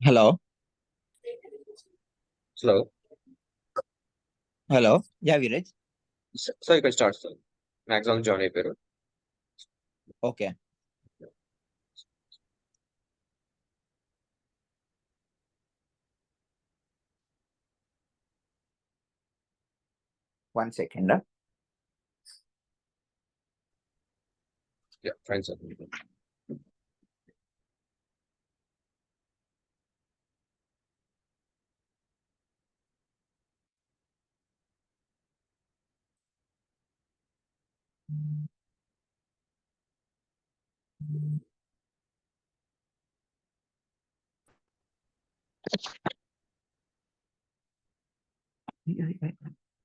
Hello. Slow. Hello. Yeah, Viraj. So you can start, sir. Maximum journey period. Okay. One second. Yeah, fine, sir.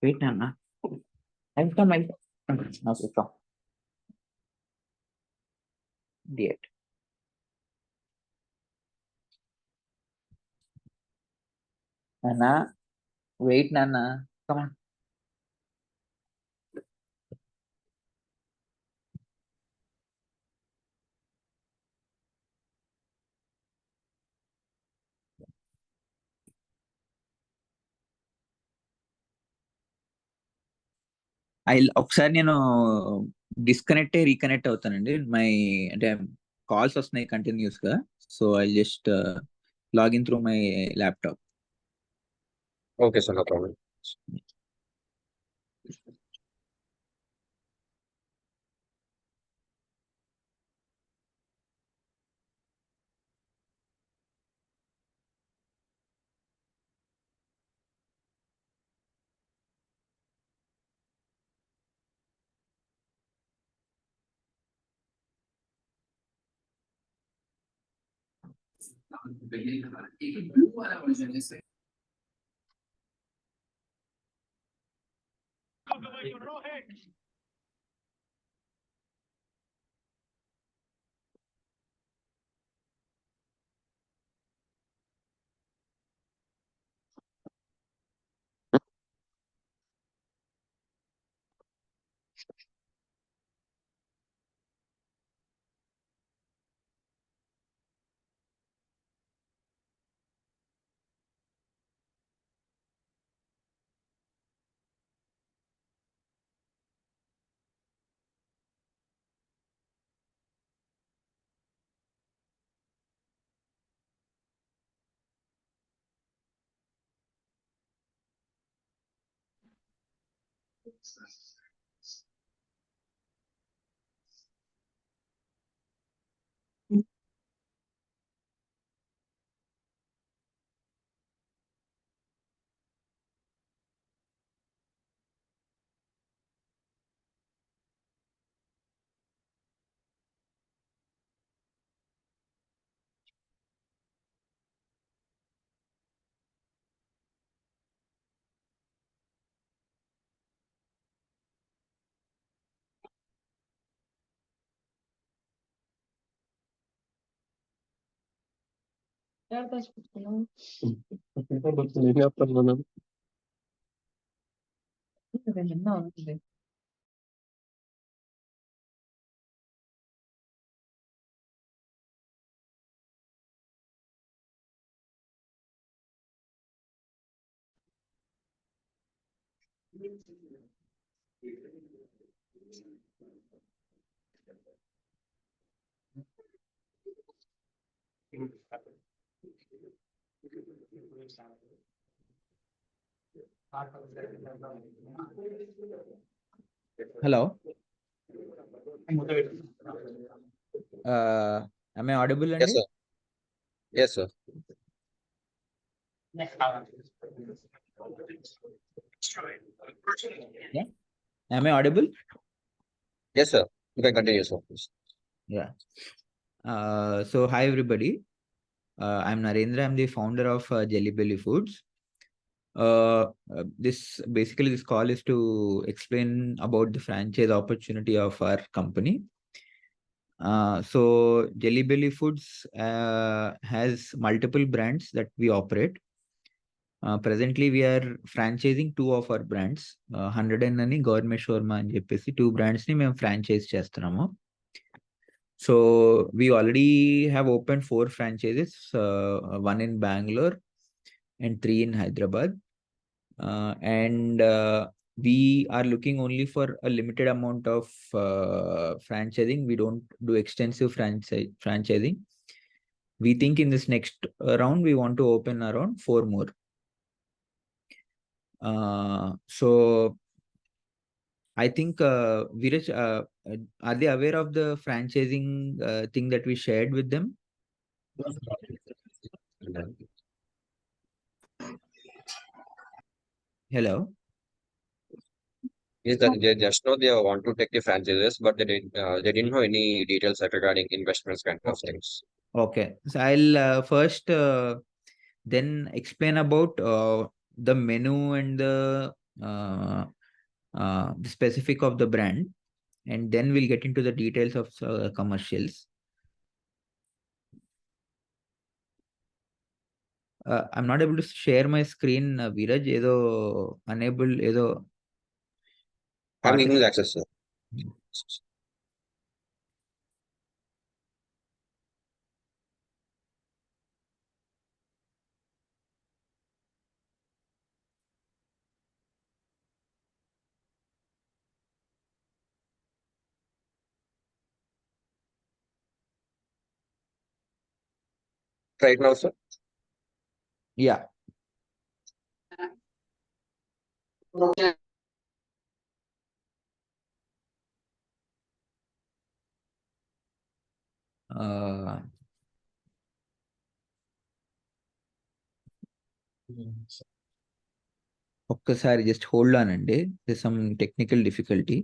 Wait, Nana. I'll come. Okay, come. Date. Nana. Wait, Nana. Come on. ఒకసారి నేను disconnect reconnect అవుతానండి. అంటే calls వస్తున్నాయి continuous గా. So I just login through my laptop. Okay, sir, no problem. Hello. Am I audible, Yes, Andy? sir. Yes, sir. Yeah. Am I audible? Yes, sir. You can continue, sir, please. Yeah. So hi everybody. I'm Narendra. I'm the founder of Jelly Belly Foods. This call is to explain about the franchise opportunity of our company. So Jelly Belly Foods has multiple brands that we operate. Presently we are franchising two of our brands, 100 and Gourmet Shawarma అని చెప్పేసి two brands ని మేము franchise చేస్తున్నాము. So we already have opened 4 franchises, 1 in Bangalore and 3 in Hyderabad. And we are looking only for a limited amount of franchising. We don't do extensive franchising. We think in this next round, we want to open around 4 more. So I think, Viraj, are they aware of the franchising thing that we shared with them? Hello? Yes, that they just know they want to take the franchises, but they didn't know any details regarding investments kind of Okay. things. Okay. So I'll first then explain about the menu and uh, the specific of the brand, and then we'll get into the details of commercials. I'm not able to share my screen, Viraj. Edo unable, Edo I'm giving partic- you access, sir. Right now, sir. Yeah. Uh, ఒక్కసారి just hold on అండి, some technical difficulty.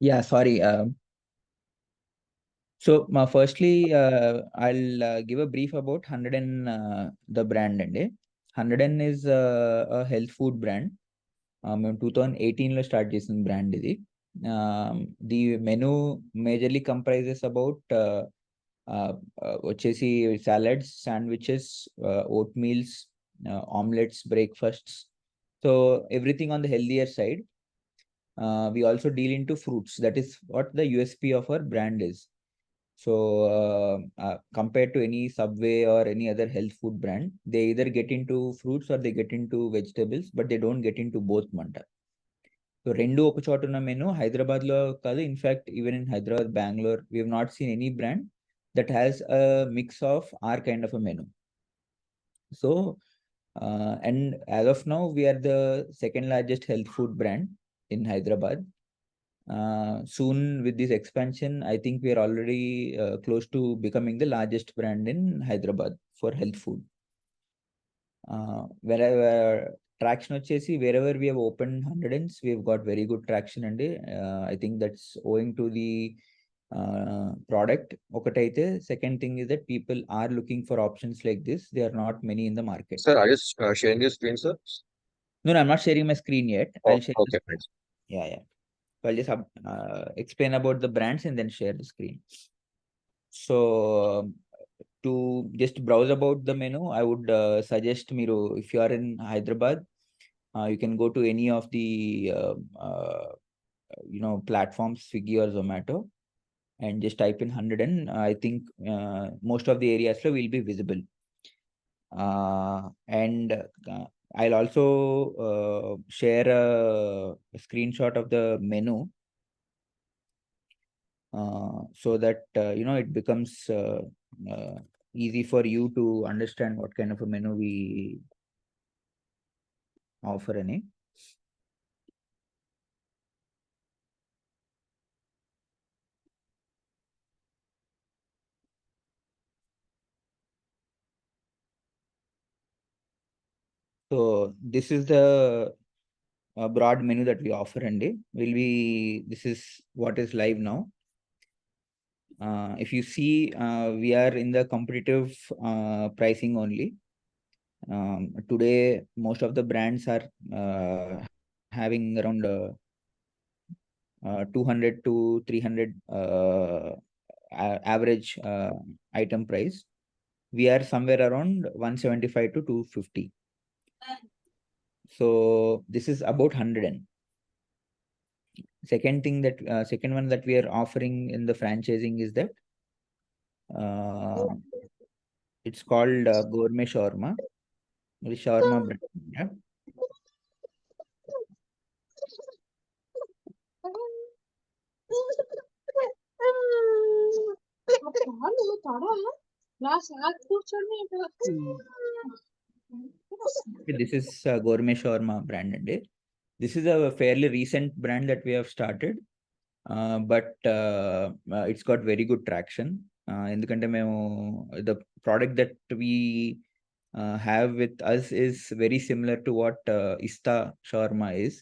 Yeah, sorry. So, firstly, I'll give a brief about 100 the brand అండి. 100 is a health food brand. మేము 2018లో start చేసిన brand ఇది. The menu majorly comprises about వచ్చేసి salads, sandwiches, oat meals, omelettes, breakfasts. So everything on the healthier side. We also deal into fruits. That is what the USP of our brand is. So compared to any Subway or any other health food brand, they either get into fruits or they get into vegetables, but they don't get into both manta. So rendu oka chota unna menu Hyderabad lo kaadu. In fact, even in Hyderabad, Bangalore, we have not seen any brand that has a mix of our kind of a menu. So and as of now, we are the second largest health food brand in Hyderabad. Soon with this expansion, I think we are already close to becoming the largest brand in Hyderabad for health food. Wherever traction వచ్చేసి, wherever we have opened 100s, we've got very good traction అండి. I think that's owing to the product ఒకటైతే. Second thing is that people are looking for options like this. There are not many in the market. Sir, are you sharing your screen, sir? No, I'm not sharing my screen yet. Oh, I'll share okay, fine. yeah. So I'll just explain about the brands and then share the screen. So to just browse about the menu, I would suggest Miro, if you are in Hyderabad, you can go to any of the platforms, Swiggy or Zomato, and just type in 100, and I think most of the areas will be visible. And I'll also share a screenshot of the menu, so that it becomes easy for you to understand what kind of a menu we offer any. So this is the broad menu that we offer, and this is what is live now. If you see, we are in the competitive pricing only. Today, most of the brands are having around 200 to 300 average item price. We are somewhere around 175 to 250. So this is about 100. Second one that we are offering in the franchising is that it's called Gourmet Shawarma. The shawarma brand. Yeah. This is Gourmet Shawarma brand, and this is a fairly recent brand that we have started, but it's got very good traction. ఎందుకంటే మేము the product that we have with us is very similar to what Ista Shawarma is.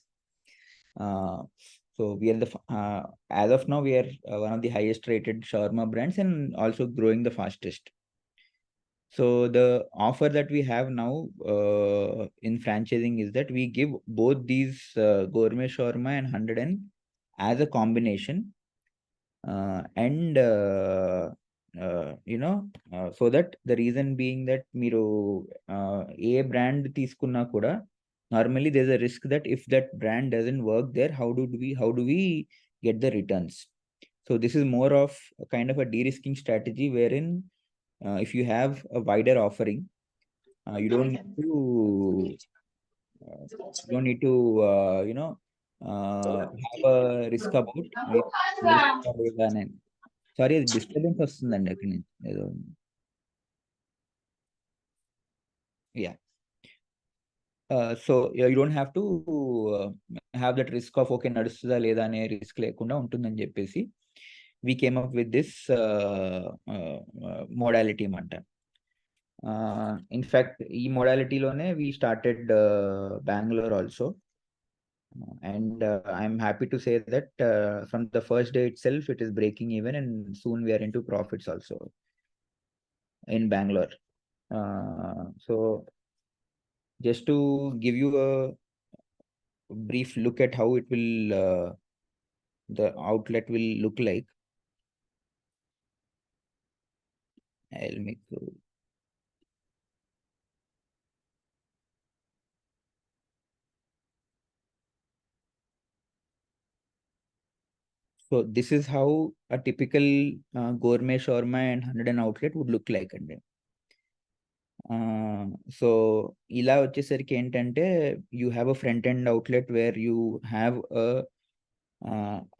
So we are as of now we are one of the highest rated shawarma brands and also growing the fastest. So the offer that we have now in franchising is that we give both these gourmet shawarma and 100 as a combination, and so that the reason being that మీరు ఏ brand తీసుకున్నా కూడా normally there's a risk that if that brand doesn't work there, how do we get the returns? So this is more of a kind of a de-risking strategy wherein if you have a wider offering, you don't need to have a risk about sorry, అది disturbance వస్తుందండి అక్కడి నుంచి ఏదో. Yeah, so you don't have to have that risk of okay నడుస్తుందా లేదా అనే risk లేకుండా ఉంటుందని చెప్పేసి we came up with this modality అన్నమాట. ఇన్ఫ్యాక్ట్ ఈ మోడాలిటీలోనే we started Bengaluru also, and I'm happy to say that from the first day itself it is breaking even, and soon we are into profits also in Bangalore. So just to give you a brief look at how it will the outlet will look like, I'll make so this is how a typical gourmet shawarma and 100 outlet would look like. And so ఇలా వచ్చేసరికి ఏంటంటే you have a front end outlet where you have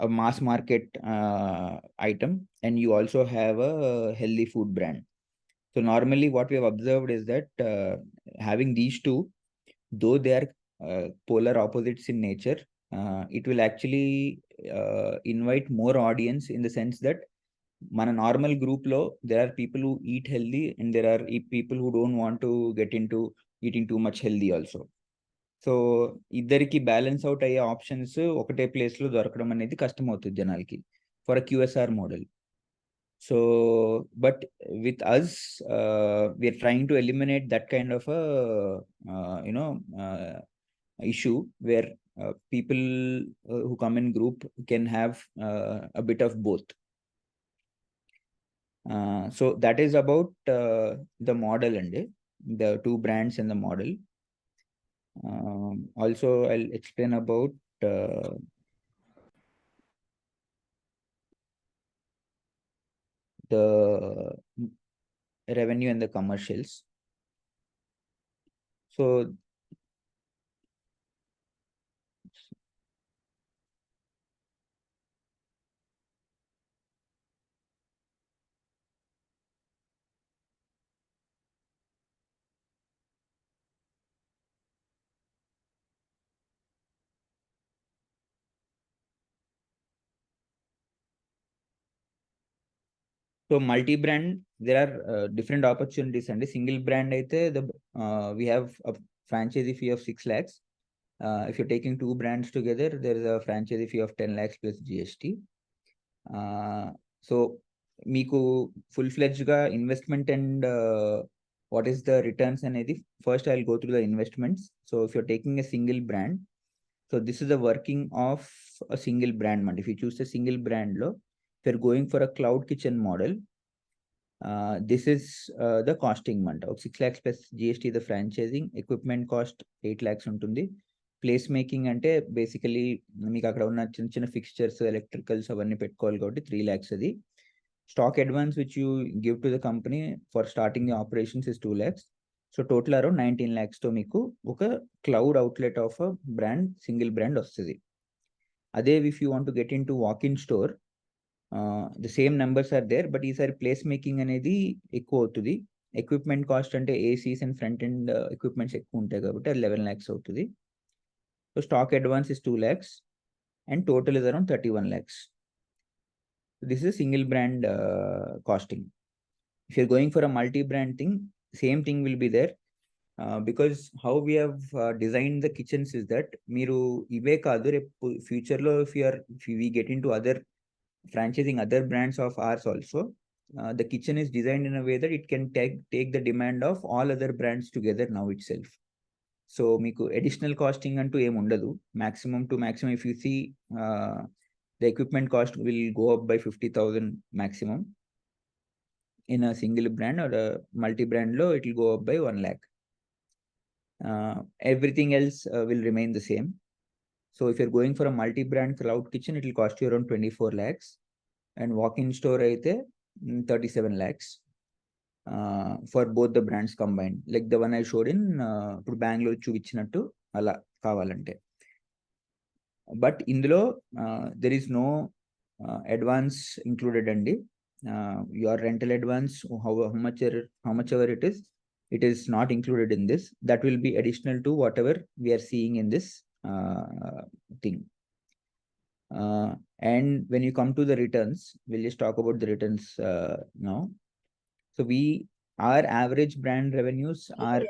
a mass market item, and you also have a healthy food brand. So normally what we have observed is that having these two, though they are polar opposites in nature, it will actually invite more audience, in the sense that మన normal group లో there are people who eat healthy and there are people who don't want to get into eating too much healthy also. So ఇద్దరికి balance out అయ్యే options ఒకటే place లో దొరకడం అనేది కష్టం అవుతుంది జనాలకి for a QSR model. So but with us we are trying to eliminate that kind of a issue where people who come in group can have a bit of both. So that is about the model and the two brands in the model. Also I'll explain about the revenue and the commercials. So So multi-brand, there are different opportunities and single brand అయితే we have a franchisee fee of 6 lakhs. If you're taking two brands together, there is a franchisee fee of 10 lakhs plus GST. So మీకు full-fledged గా investment and what is the returns అనేది first I'll go through the investments. So if you're taking a single brand, so this is the working of a single brand. If you choose a single brand lo, if you're going for a cloud kitchen model, this is the costing month of 6 lakhs plus GST, the franchising equipment cost 8 lakhs ఉంటుంది. Place making అంటే basically మీకు అక్కడ ఉన్న చిన్న చిన్న fixtures electricals అవన్నీ పెట్టుకోవాలి కాబట్టి 3 lakhs అది. Stock advance which you give to the company for starting the operations is 2 lakhs. So total around 19 lakhs తో మీకు ఒక cloud outlet of a brand, single brand వస్తుంది. అదే if you want to get in to walk in store, the same numbers are there, but ఈసారి place making అనేది ఎక్కువ అవుతుంది. Equipment cost అంటే ACs and front end equipments ఎక్కువ ఉంటాయి కాబట్టి అది 11 lakhs అవుతుంది. So stock advance is 2 lakhs and total is around 31 lakhs. This is a single brand costing. If you're going for a multi-brand thing, same thing will be there. Because how we have designed the kitchens is that మీరు ఇవే కాదు రేపు ఫ్యూచర్లో if we get into other franchising other brands of ours also, the kitchen is designed in a way that it can take the demand of all other brands together now itself. So మీకు additional costing అంటూ ఏమి ఉండదు. Maximum to maximum, if you see the equipment cost will go up by 50,000 maximum in a single brand, or a multi-brand lo it will go up by 1 lakh. Everything else will remain the same. So if you're going for a multi-brand cloud kitchen, it will cost you around 24 lakhs, and walk-in store అయితే 37 lakhs for both the brands combined, like the one I showed in ఇప్పుడు బెంగళూరు చూపించినట్టు అలా కావాలంటే. But ఇందులో there is no advance included అండి. Your rental advance, how much ever it is not included in this. That will be additional to whatever we are seeing in this thing. And when you come to the returns, we'll just talk about the returns now. So our average brand revenues are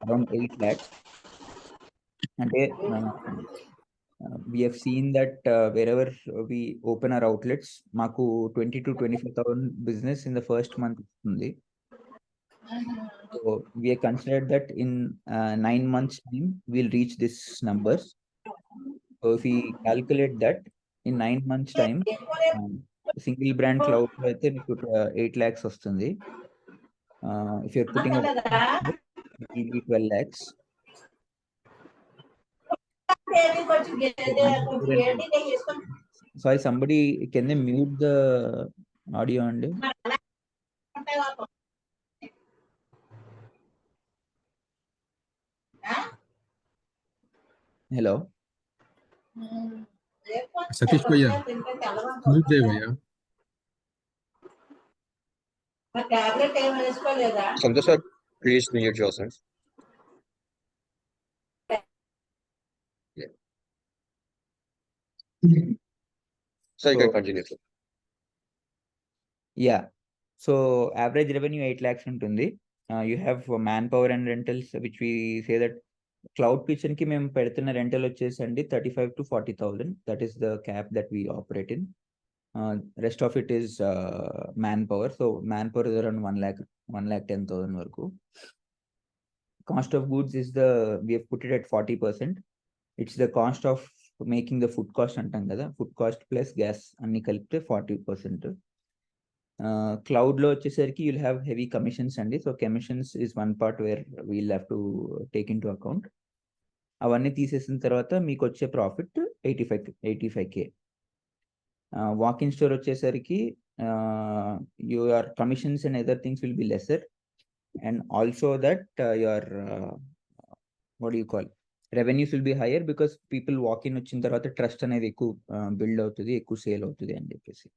around 8 lakhs. And we have seen that wherever we open our outlets, maku 20 to 25,000 business in the first month only. So we have considered that in 9 months time we'll reach these numbers. So if we calculate that in 9 months time, single brand cloud అయితే మీకు 8 lakhs వస్తుంది. If you're putting up, it will be 12 lakhs. Sorry, somebody, can they mute the audio and hello? Satish Bhaiya, mute there Bhaiya. Santosh sir, please mute yourself. Yeah. So you can continue, sir. Yeah. So average revenue 8 lakhs ఉంటుంది. You have manpower and rentals, which we say that cloud kitchen ki మేము పెడుతున్న rental వచ్చేసండి 35 to 40,000. That is the cap that we operate in. Rest of it is manpower. So manpower is around 1,10,000 వరకు. Cost of goods is we have put it at 40%. It's the cost of making the food cost అంటాం కదా, food cost plus gas అన్ని కలిపితే 40%. Cloud లో వచ్చేసరికి you'll have heavy commissions అండి. So commissions is one part where we'll have to take into account. అవన్నీ తీసేసిన తర్వాత మీకు వచ్చే ప్రాఫిట్ 85K. వాక్-ఇన్ స్టోర్ వచ్చేసరికి your commissions and other things will be lesser, and also that your what do you call, revenues will be higher because people walk in వచ్చిన తర్వాత trust అనేది ఎక్కువ బిల్డ్ అవుతుంది, ఎక్కువ సేల్ అవుతుంది అని చెప్పేసి.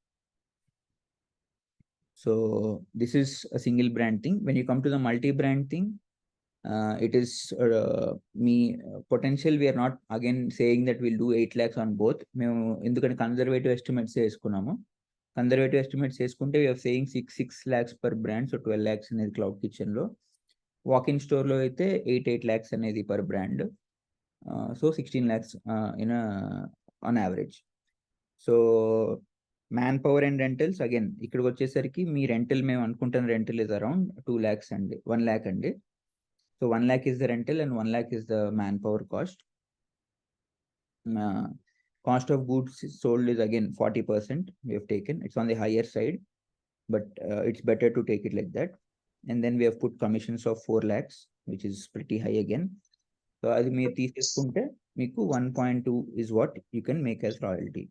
So this is a single brand thing. When you come to the multi-brand thing, it is potential. We are not again saying that we'll do 8 lakhs on both. మేము ఎందుకంటే conservative estimates వేసుకున్నాము. Conservative estimates చేసుకుంటే we're saying 6 lakhs per brand, so 12 lakhs అనేది cloud kitchen లో. Walk in store లో అయితే 8 lakhs అనేది per brand, so 16 lakhs in on average. So man power and rentals again ఇక్కడికి వచ్చేసరికి మీ రెంటల్ మేము అనుకుంటున్న రెంటల్ ఇస్ అరౌండ్ 2 lakhs అండి, 1 lakh అండి. So 1 lakh is the rental and 1 lakh is the manpower cost. Cost of goods sold is again 40% we have taken. It's on the higher side, but it's better to take it like that. And then we have put commissions of 4 lakhs, which is pretty high again. So అది మీరు తీసుకుంటే మీకు 1.2 is what you can make as royalty.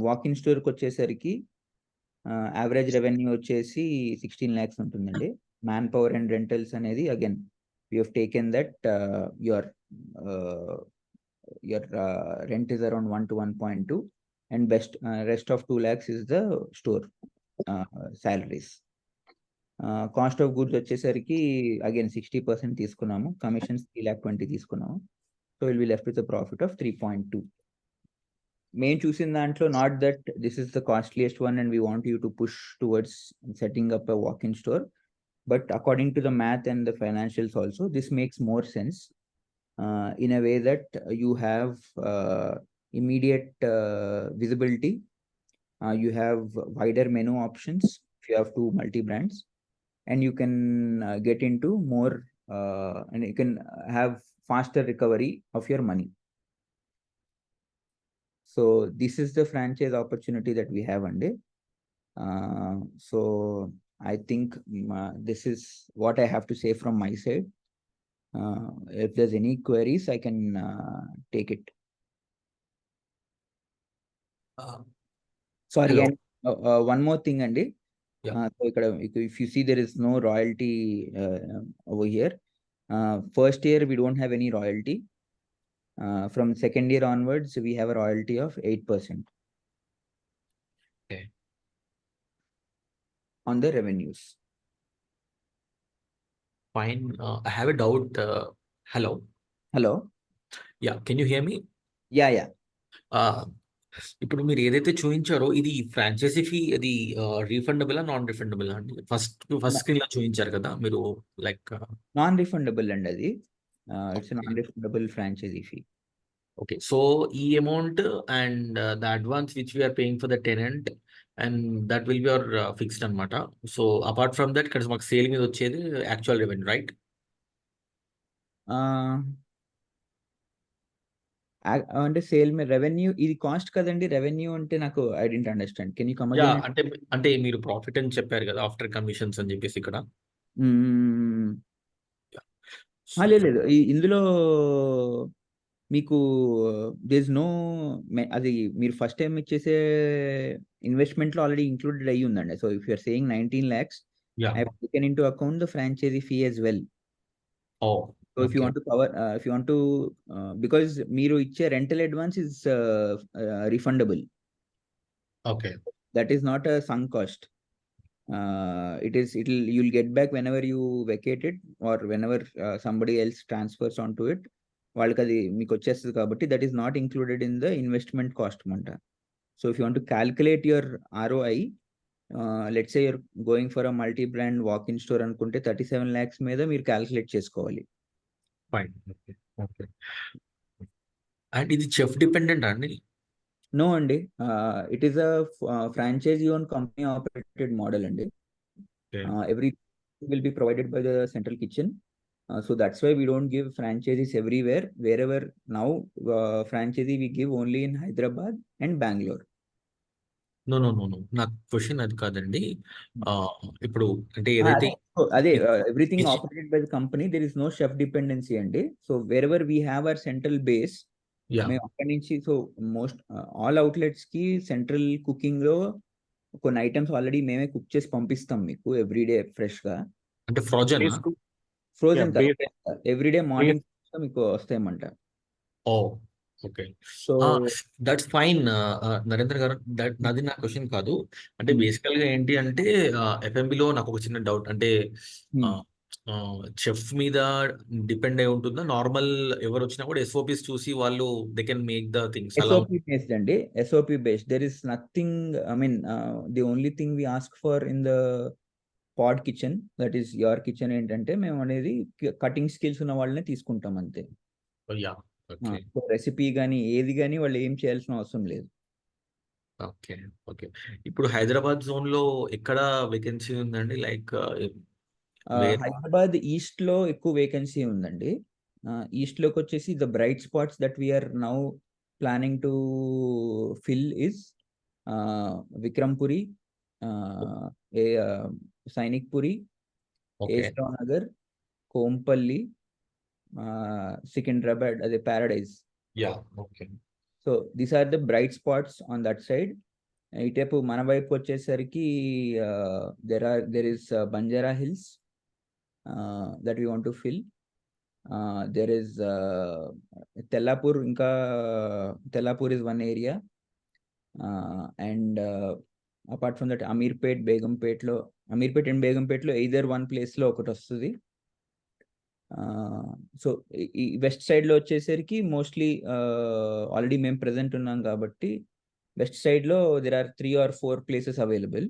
Walk-in స్టోర్కి వచ్చేసరికి average revenue వచ్చేసి 16 lakhs ఉంటుందండి. Man power and rentals అనేది again we have taken that your rent is around 1 to 1.2 and rest of 2 lakhs is the store salaries. Cost of goods వచ్చేసరికి again 60% తీసుకున్నాము, commissions 3,20,000 తీసుకున్నాము. So will be left with profit of 3.2. మేము చూసిన దాంట్లో not that this is the costliest one and we want you to push towards setting up a walk in store, but according to the math and the financials also this makes more sense in a way that you have immediate visibility, you have wider menu options if you have 2 multi-brands, and you can get into more and you can have faster recovery of your money. So this is the franchise opportunity that we have, and so I think this is what I have to say from my side. If there's any queries, I can take it. Sorry, Hello. and one more thing, Andy. Yeah. So if you see, there is no royalty over here. First year we don't have any royalty. From second year onwards, we have a royalty of 8%. Okay. On the revenues. Fine. I have a doubt. Hello. Hello. Yeah. Can you hear me? Yeah, yeah. ఇప్పుడు మీరు ఏదైతే చూపించారో ఇది franchise fee, అది refundable non refundable అండి? First screen లో చూపించారు కదా మీరు, లైక్ Non-refundable అండి అది. It's a non-refundable franchisee fee. Okay. So ఈ amount and the advance which we're paying for the tenant and that will be our fixed అనమాట. సో అపార్ట్ ఫ్రమ్ దట్ ఇక్కడ మాకు సేల్ మీద వచ్చేది యాక్చువల్ రెవెన్యూ, రైట్? అంటే sale మీద revenue ఇది cost కదండి. రెవెన్యూ అంటే నాకు I didn't understand. Can you come yeah, again? అంటే మీరు ప్రాఫిట్ అని చెప్పారు కదా ఆఫ్టర్ కమిషన్స్ అని చెప్పేసి ఇక్కడ. లేదు ఇందులో మీకు దేస్ నో, అది మీరు ఫస్ట్ టైం ఇచ్చేసే ఇన్వెస్ట్మెంట్ లో ఆల్రెడీ ఇంక్లూడెడ్ అయ్యి ఉందండి. So if you're saying 19 lakhs, I have taken into account the franchisee fee as well. Oh, so if you want to cover, if you want to, because మీరు ఇచ్చే rental advance is refundable. Okay. That is not a sunk cost. You'll get back whenever you vacate it or whenever somebody else transfers onto it. వాళ్ళకి అది మీకు వచ్చేస్తుంది కాబట్టి that is not included in the investment cost అంట. So if you want to calculate your ROI, let's say you're going for a multi-brand walk-in store అనుకుంటే 37 lakhs మీద మీరు calculate చేసుకోవాలి. Fine. Okay. అండ్ ఇది చెఫ్ డిపెండెంట్ అండి? No అండి, it is a franchisee own company operated model అండి. Every will be provided by the central kitchen. So that's why we don't give franchises everywhere. Wherever now franchisee we give only in Hyderabad and Bangalore. No. నా question అది కాదండి. ఇప్పుడు అంటే ఏదైతే అదే everything operated by the company, there is no chef dependency అండి. So wherever we have our central base, మేము అక్కడి నుంచి, సో మోస్ట్ ఆల్ అవుట్లెట్స్ కి సెంట్రల్ కుకింగ్ లో కొన్ని ఐటమ్స్ ఆల్రెడీ మేమే కుక్ చేసి పంపిస్తాం మీకు ఎవ్రీడే ఫ్రెష్ గా. అంటే ఫ్రోజన్ ఎవ్రీడే మార్నింగ్ మీకు వస్తాయన్నమాట. Okay. So that's fine Narendra గారు. నాది నా క్వశ్చన్ కాదు. అంటే బేసికల్ గా ఏంటి అంటే FMB లో నాకు ఒక చిన్న డౌట్. అంటే చెఫ్ మీద డిపెండ్ అయి ఉంటుందా? నార్మల్ ఎవరు వచ్చినా కూడా SOPs చూసి వాళ్ళు they can make the things అలా SOP based అండి, SOP based. There is nothing, I mean, the only thing we ask for in the pod kitchen, that is your kitchen, ఏంటంటే మేము అనేది కటింగ్ స్కిల్స్ ఉన్న వాళ్ళనే తీసుకుంటాం అంతే. యా. ఓకే. రెసిపీ కానీ ఏది కానీ వాళ్ళు ఏం చేయాల్సిన అవసరం లేదు. ఓకే. ఓకే. ఇప్పుడు హైదరాబాద్ జోన్ లో ఎక్కడ వేకెన్సీ ఉందండి? లైక్ హైదరాబాద్ ఈస్ట్ లో ఎక్కువ వేకెన్సీ ఉందండి. ఈస్ట్ లోకి వచ్చేసి the bright spots that we are now planning to fill is Vikrampuri, Sainikpuri, okay. ఏస్రావ్ నగర్, కోంపల్లి, సికింద్రాబాద్, అదే Paradise. Yeah. Okay. So these are the bright spots on that side. ఇటేపు మన వైపు వచ్చేసరికి there is Banjara Hills that we want to fill. There is Tellapur, ఇంకా Tellapur is one area. And apart from that Ameerpet, బేగంపేట్లో, Ameerpet and బేగంపేట్లో ఎయిదర్ వన్ ప్లేస్లో ఒకటి వస్తుంది. సో ఈ వెస్ట్ సైడ్లో వచ్చేసరికి మోస్ట్లీ ఆల్రెడీ మేము ప్రెజెంట్ ఉన్నాం కాబట్టి వెస్ట్ సైడ్లో there are 3 or 4 places available.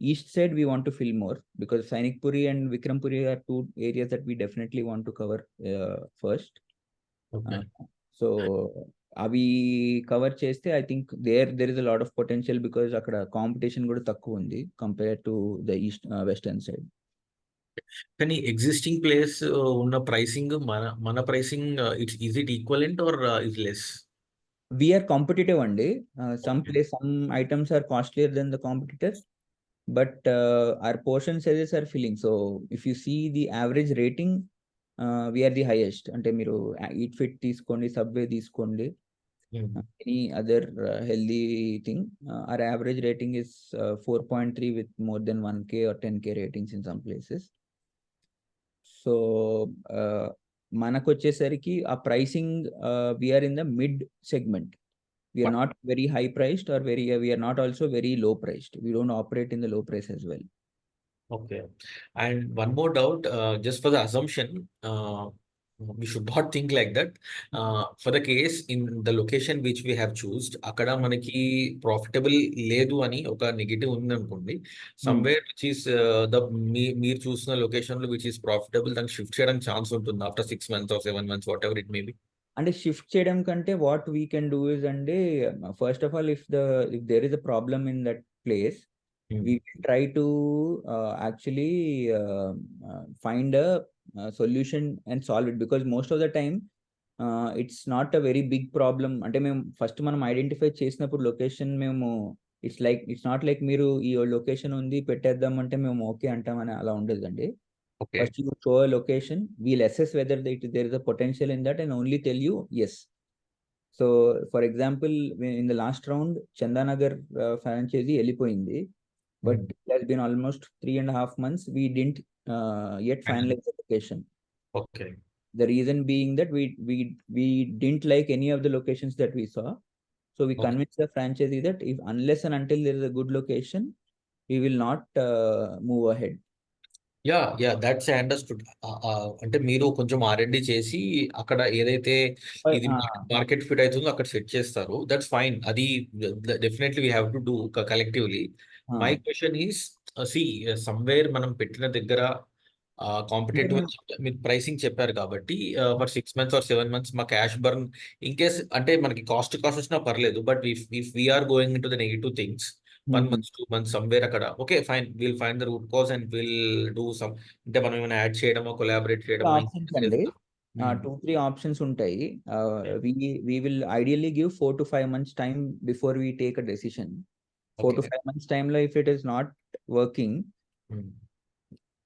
East side we want to fill more because Sainik Puri and Vikram Puri are 2 areas that we definitely want to cover first. Okay. So అవి cover చేస్తే I think there is a lot of potential because అక్కడ competition కూడా తక్కువ ఉంది compare to the east western side. కానీ existing place ఉన్న pricing మన pricing is it equivalent or is less? We are competitive అండి. Some Okay. items are costlier than the competitors, but our portion sizes are filling. So if you see the average rating, we are the highest. అంటే మీరు Eat Fit తీసుకోండి, Subway తీసుకోండి, any other healthy thing, our average rating is 4.3 with more than 1K or 10K ratings in some places. So మనకు వచ్చేసరికి ఆ pricing we are in the mid segment. We are not very high priced or we are not also very low priced. We don't operate in the low price as well. Okay. And one more doubt, just for the assumption, we should not think like that. For the case in the location which we have chosen, అక్కడ మనకి profitable లేదు అని ఒక negative ఉంది అనుకోండి, somewhere which is the మీరు చూసిన location లో which is profitable, దానికి షిఫ్ట్ చేయడానికి ఛాన్స్ ఉంటుంది after 6 months or 7 months, whatever it may be. అంటే షిఫ్ట్ చేయడం కంటే what we can do is అంటే, first of all if there is a problem in that place, we will try to actually find a solution and solve it, because most of the time it's not a very big problem. అంటే మేము first మనం identify చేసినప్పుడు location మేము it's not like మీరు ఈ location ఉంది పెట్టేద్దాం అంటే మేము ఓకే అంటామని అలా ఉండదండి. Okay. First you show a location, we'll assess whether there is a potential in that and only tell you yes. So for example, in the last round Chandanagar franchise వెళ్ళిపోయింది, but it has been almost 3.5 months. We didn't yet finalize the location. Okay. The reason being that we didn't like any of the locations that we saw. So we convinced the franchisee that if unless and until there is a good location, we will not move ahead. Yeah that's I understood. అంటే మీరు కొంచెం R&D చేసి అక్కడ ఏదైతే ఇది market fit అవుతుందో అక్కడ set చేస్తారు. That's fine. అది definitely we have to do collectively. My question is, somewhere మనం పెట్టిన దగ్గర కాంపిటేటివ్ మీరు ప్రైసింగ్ చెప్పారు కాబట్టి ఫర్ 6 months or 7 months మా క్యాష్ బర్న్ ఇన్ కేస్ అంటే మనకి కాస్ట్ వచ్చినా పర్లేదు, but if we're going in to the negative things 1 month, 2 months somewhere అక్కడ, okay fine, will find the root cause and will do some, అంటే మనం ఏమైనా add చేయడమో కొలాబరేట్ చేయడమో. ఆప్షన్స్ అండి, 2-3 ఆప్షన్స్ ఉంటాయి. we will ideally give 4 to 5 months time before we take a decision. 4 to 5 months time లో if it is not working,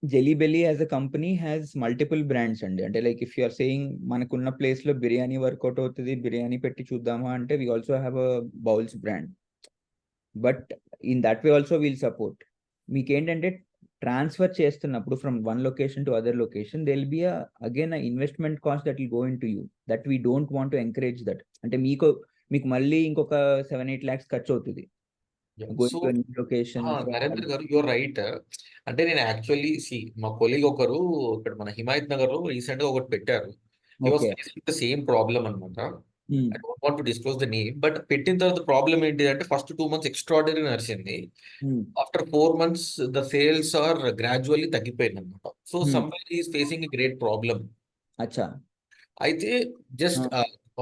Jelly Belly as a company has multiple brands అండి. అంటే like if you are saying మనకున్న place లో biryani work out అవుతుంది, బిర్యానీ పెట్టి చూద్దామా అంటే we also have a bowls brand. But in that way also wheel support. మీకు ఏంటంటే ట్రాన్స్ఫర్ చేస్తున్నప్పుడు from one location to other location they will be again investment cost that will go in to you, that we don't want to encourage that. అంటే మీకు మళ్ళీ ఇంకొక 7-8 lakhs ఖర్చు అవుతుంది. going so to a new location. So Narendra గారు your right. అంటే నేను actually మా కొలీగ్ ఒకరు ఇక్కడ మన హిమాయత్ నగర్ లో రీసెంట్ గా ఒకటి పెట్టారు. He was okay. Facing the same problem అనమాట. Hmm. I don't want to disclose the name, but పెట్టిన తర్వాత ప్రాబ్లమ్ ఏంటి అంటే ఫస్ట్ 2 months ఎక్స్ట్రాడినరీ నడిచింది. Hmm. After 4 months the sales are gradually తగ్గిపోయింది అనమాట. So Hmm. Somewhere is facing a great problem. Acha. అయితే just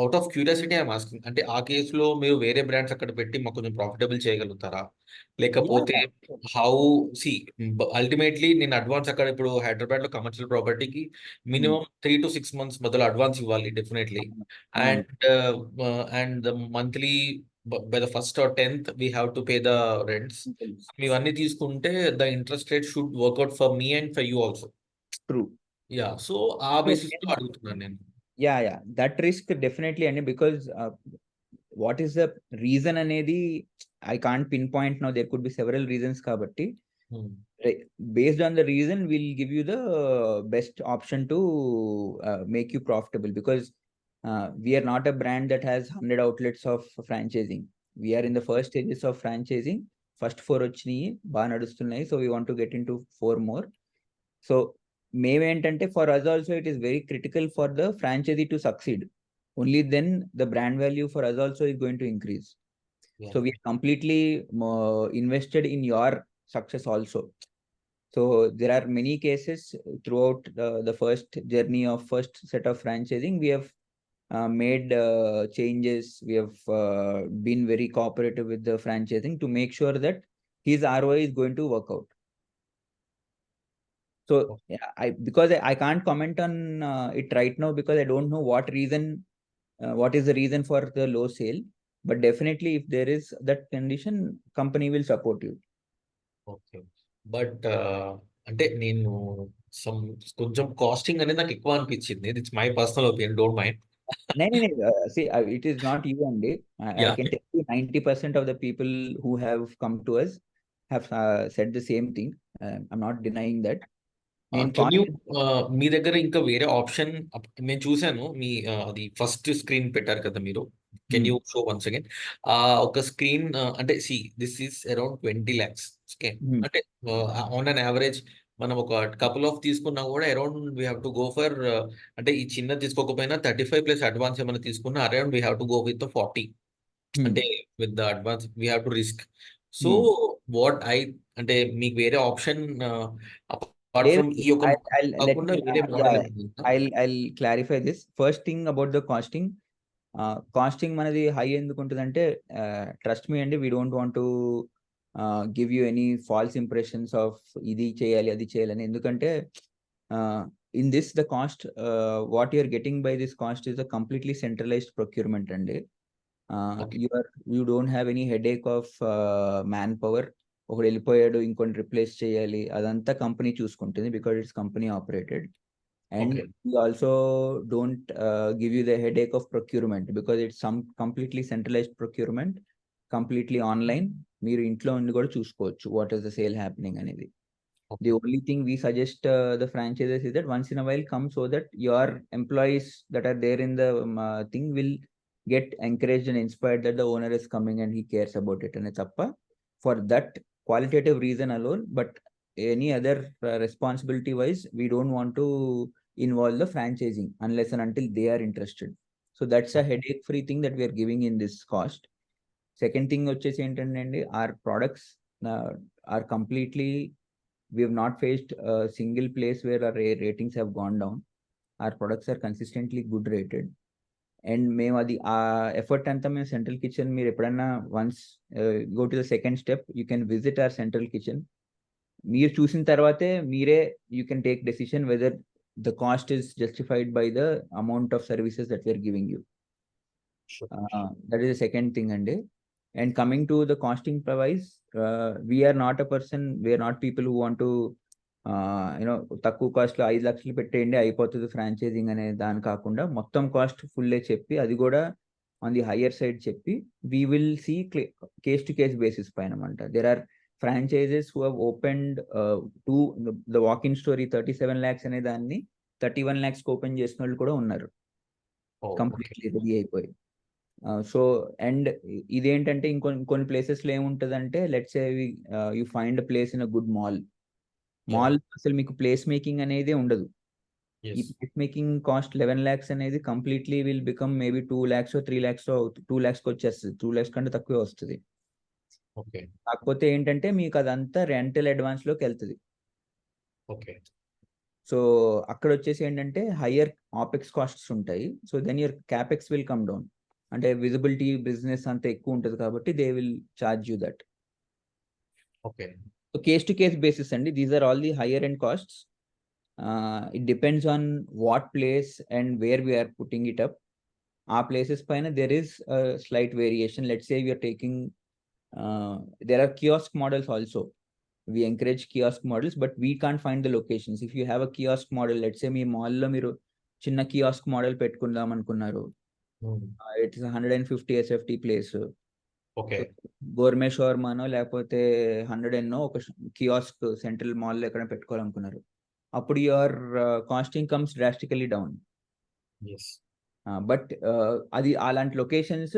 out of curiosity I'm asking, అంటే ఆ కేసులో మీరు వేరే బ్రాండ్స్ అక్కడ పెట్టి మాకు కొంచెం ప్రాఫిటబుల్ చేయగలుగుతారా? లేకపోతే Yeah. హౌ సి అల్టిమేట్లీ నేను అడ్వాన్స్ అక్కడ ఇప్పుడు హైదరాబాద్ లో కమర్షియల్ ప్రాపర్టీకి మినిమం 3 to 6 months మొదలు అడ్వాన్స్ ఇవ్వాలి definitely. And monthly by the first or 10th we have to pay the rents. ఇవన్నీ తీసుకుంటే the interest rate should work out for me and for you also. True. Yeah, so uh So, basis లో అడుగుతున్నాను నేను. yeah, that risk definitely, and because what is the reason anedi I can't pinpoint now. There could be several reasons kabatti. Based on the reason, we'll give you the best option to make you profitable, because we are not a brand that has 100 outlets of franchising. We are in the first stages of franchising. First 4 వచ్చినాయి బాగా నడుస్తున్నాయి. So we want to get into 4 more. So మేమేంటంటే for us also it is very critical for the franchisee to succeed. Only then the brand value for us also is going to increase. Yeah. So we are completely invested in your success also. So there are many cases throughout the first journey of first set of franchising. We have made changes. We have been very cooperative with the franchising to make sure that his ROI is going to work out. So yeah, because I can't comment on it right now, because I don't know what is the reason for the low sale. But definitely, if there is that condition, company will support you. Okay, but అంటే నేను కొంచెం casting అనేది నాకు ఎక్కువ అనిపించింది. It's my personal opinion, don't mind. No. See, it is not you only. I can tell you 90% of the people who have come to us have said the same thing. I'm not denying that. మీ దగ్గర ఇంకా వేరే option నేను చూసాను. మీ అది first screen పెట్టారు కదా మీరు. Can you show once again ఒక స్క్రీన్? అంటే see this is around 20 lakhs. Okay, అంటే ఆన్ అన్ యావరేజ్ మనం ఒక కపుల్ ఆఫ్ తీసుకున్నా కూడా around we have to go for, అంటే ఈ చిన్న తీసుకోకపోయినా 35 ప్లస్ అడ్వాన్స్ ఏమైనా తీసుకున్నా around we have to go with 40. అంటే with the advance we have to risk. So what అంటే మీకు వేరే option I'll clarify this. First thing about the costing. Costing manadi high ఎందుకు ఉంటుందంటే, trust me అండి, we don't want to give you any false impressions of ఇది చేయాలి అది చేయాలని. ఎందుకంటే in this the cost, what you are getting by this cost is a completely centralized procurement అండి. You don't have any headache of manpower. ఒకడు వెళ్ళిపోయాడు ఇంకొని replace చేయాలి, అదంతా కంపెనీ చూసుకుంటుంది, because it's company operated. And we also don't give you the headache of procurement, because it's some completely centralized procurement, completely online. మీరు ఇంట్లో ఉండి కూడా చూసుకోవచ్చు what is the sale happening అనేది. The only thing we suggest the franchises is that once in a while come, so that your employees that are there in the thing will get encouraged and inspired that the owner is coming and he cares about it. And it's up for that qualitative reason alone, but any other responsibility wise, we don't want to involve the franchising unless and until they are interested. So that's a headache free thing that we are giving in this cost. Second thing వచ్చేసి ఏంటంటే, our products are completely, we have not faced a single place where our ratings have gone down. Our products are consistently good rated. And మేము అది ఆ effort అంతా మేము central kitchen, మీరు ఎప్పుడన్నా once go to the second step, you can visit our central kitchen. మీరు చూసిన తర్వాతే మీరే you can take decision whether the cost is justified by the amount of services that we're giving you. That is the second thing అండి. And coming to the costing price, we're not a person, we're not people who want to తక్కువ cost లో 5 లక్షలు పెట్టేయండి అయిపోతుంది franchising అనే దాని కాకుండా, మొత్తం కాస్ట్ ఫుల్లే చెప్పి, అది కూడా ఆన్ ది హయ్యర్ సైడ్ చెప్పి, we will see case to case basis పైన అనమాట. There are franchises who have opened to the walk in store 37 lakhs అనే దాన్ని 31 lakhs ఓపెన్ చేసిన వాళ్ళు కూడా ఉన్నారు, కంప్లీట్లీ రెడీ అయిపోయి. సో అండ్ ఇదేంటంటే కొన్ని ప్లేసెస్లో ఏముంటదంటే let's say you find place in a good mall. Mall అసలు మీకు ప్లేస్ మేకింగ్ అనేది ఉండదు. ఈ Yes. Place making cost 11 lakhs అనేది completely will become maybe 2 lakhs 3 lakhs 2 lakhs వచ్చేస్తుంది. 2 lakhs కంటే తక్కువే వస్తుంది. Okay. కాకపోతే ఏంటంటే మీకు అదంతా రెంటల్ అడ్వాన్స్ లోకి వెళ్తుంది. Okay. సో అక్కడ వచ్చేసి ఏంటంటే హయ్యర్ ఆపెక్స్ కాస్ట్స్ ఉంటాయి. So then your capex will come down. అంటే విజిబిలిటీ బిజినెస్ అంత ఎక్కువ ఉంటుంది కాబట్టి they will charge you that. Okay. So case to case basis అండి. These are all the higher end costs. It depends on what place and where we are putting it up. Our places paina there is a slight variation. Let's say we are taking there are kiosk models also. We encourage kiosk models, but we can't find the locations. If you have a kiosk model, let's say me mall లో మీరు చిన్న kiosk model పెట్టుకుందాం అనుకున్నారు, it is 150 SFT place. Okay. Gourmet షవర్మానో లేకపోతే 100 ఎన్నో ఒక kiosk central mall లో ఎక్కడ పెట్టుకోవాలనుకున్నారు, అప్పుడు your costing comes drastically down. Yes. But అది అలాంటి locations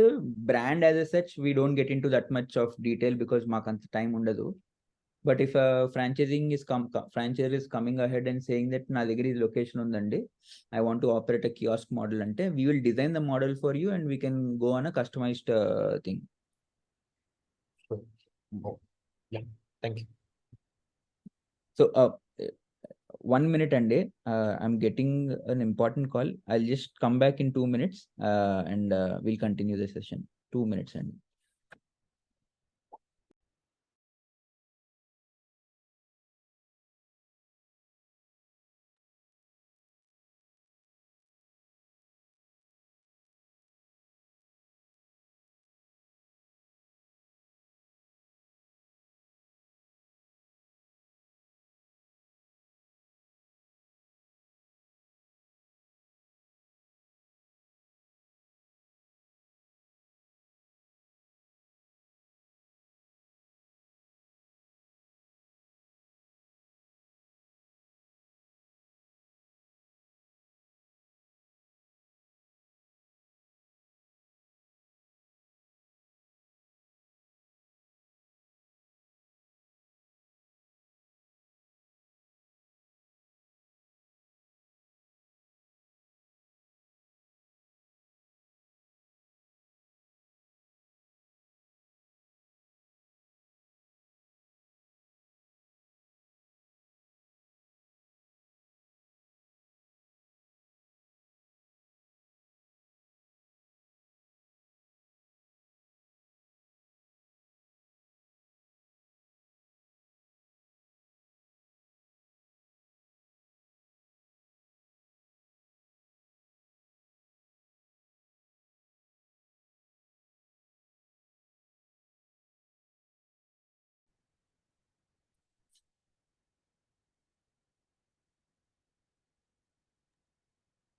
brand as a such we don't get in to that much of detail because మాకు అంత టైం ఉండదు. But if franchise is coming ahead and saying that నా దగ్గర ఈ location ఉందండి, I want to operate a kiosk model అంటే we will design the model for you and we can go on a customised thing. Sure. Oh, yeah. Thank you. So 1 minute అండి, I'm getting an important call. I'll just come back in 2 minutes and we'll continue the session. 2 minutes అండి.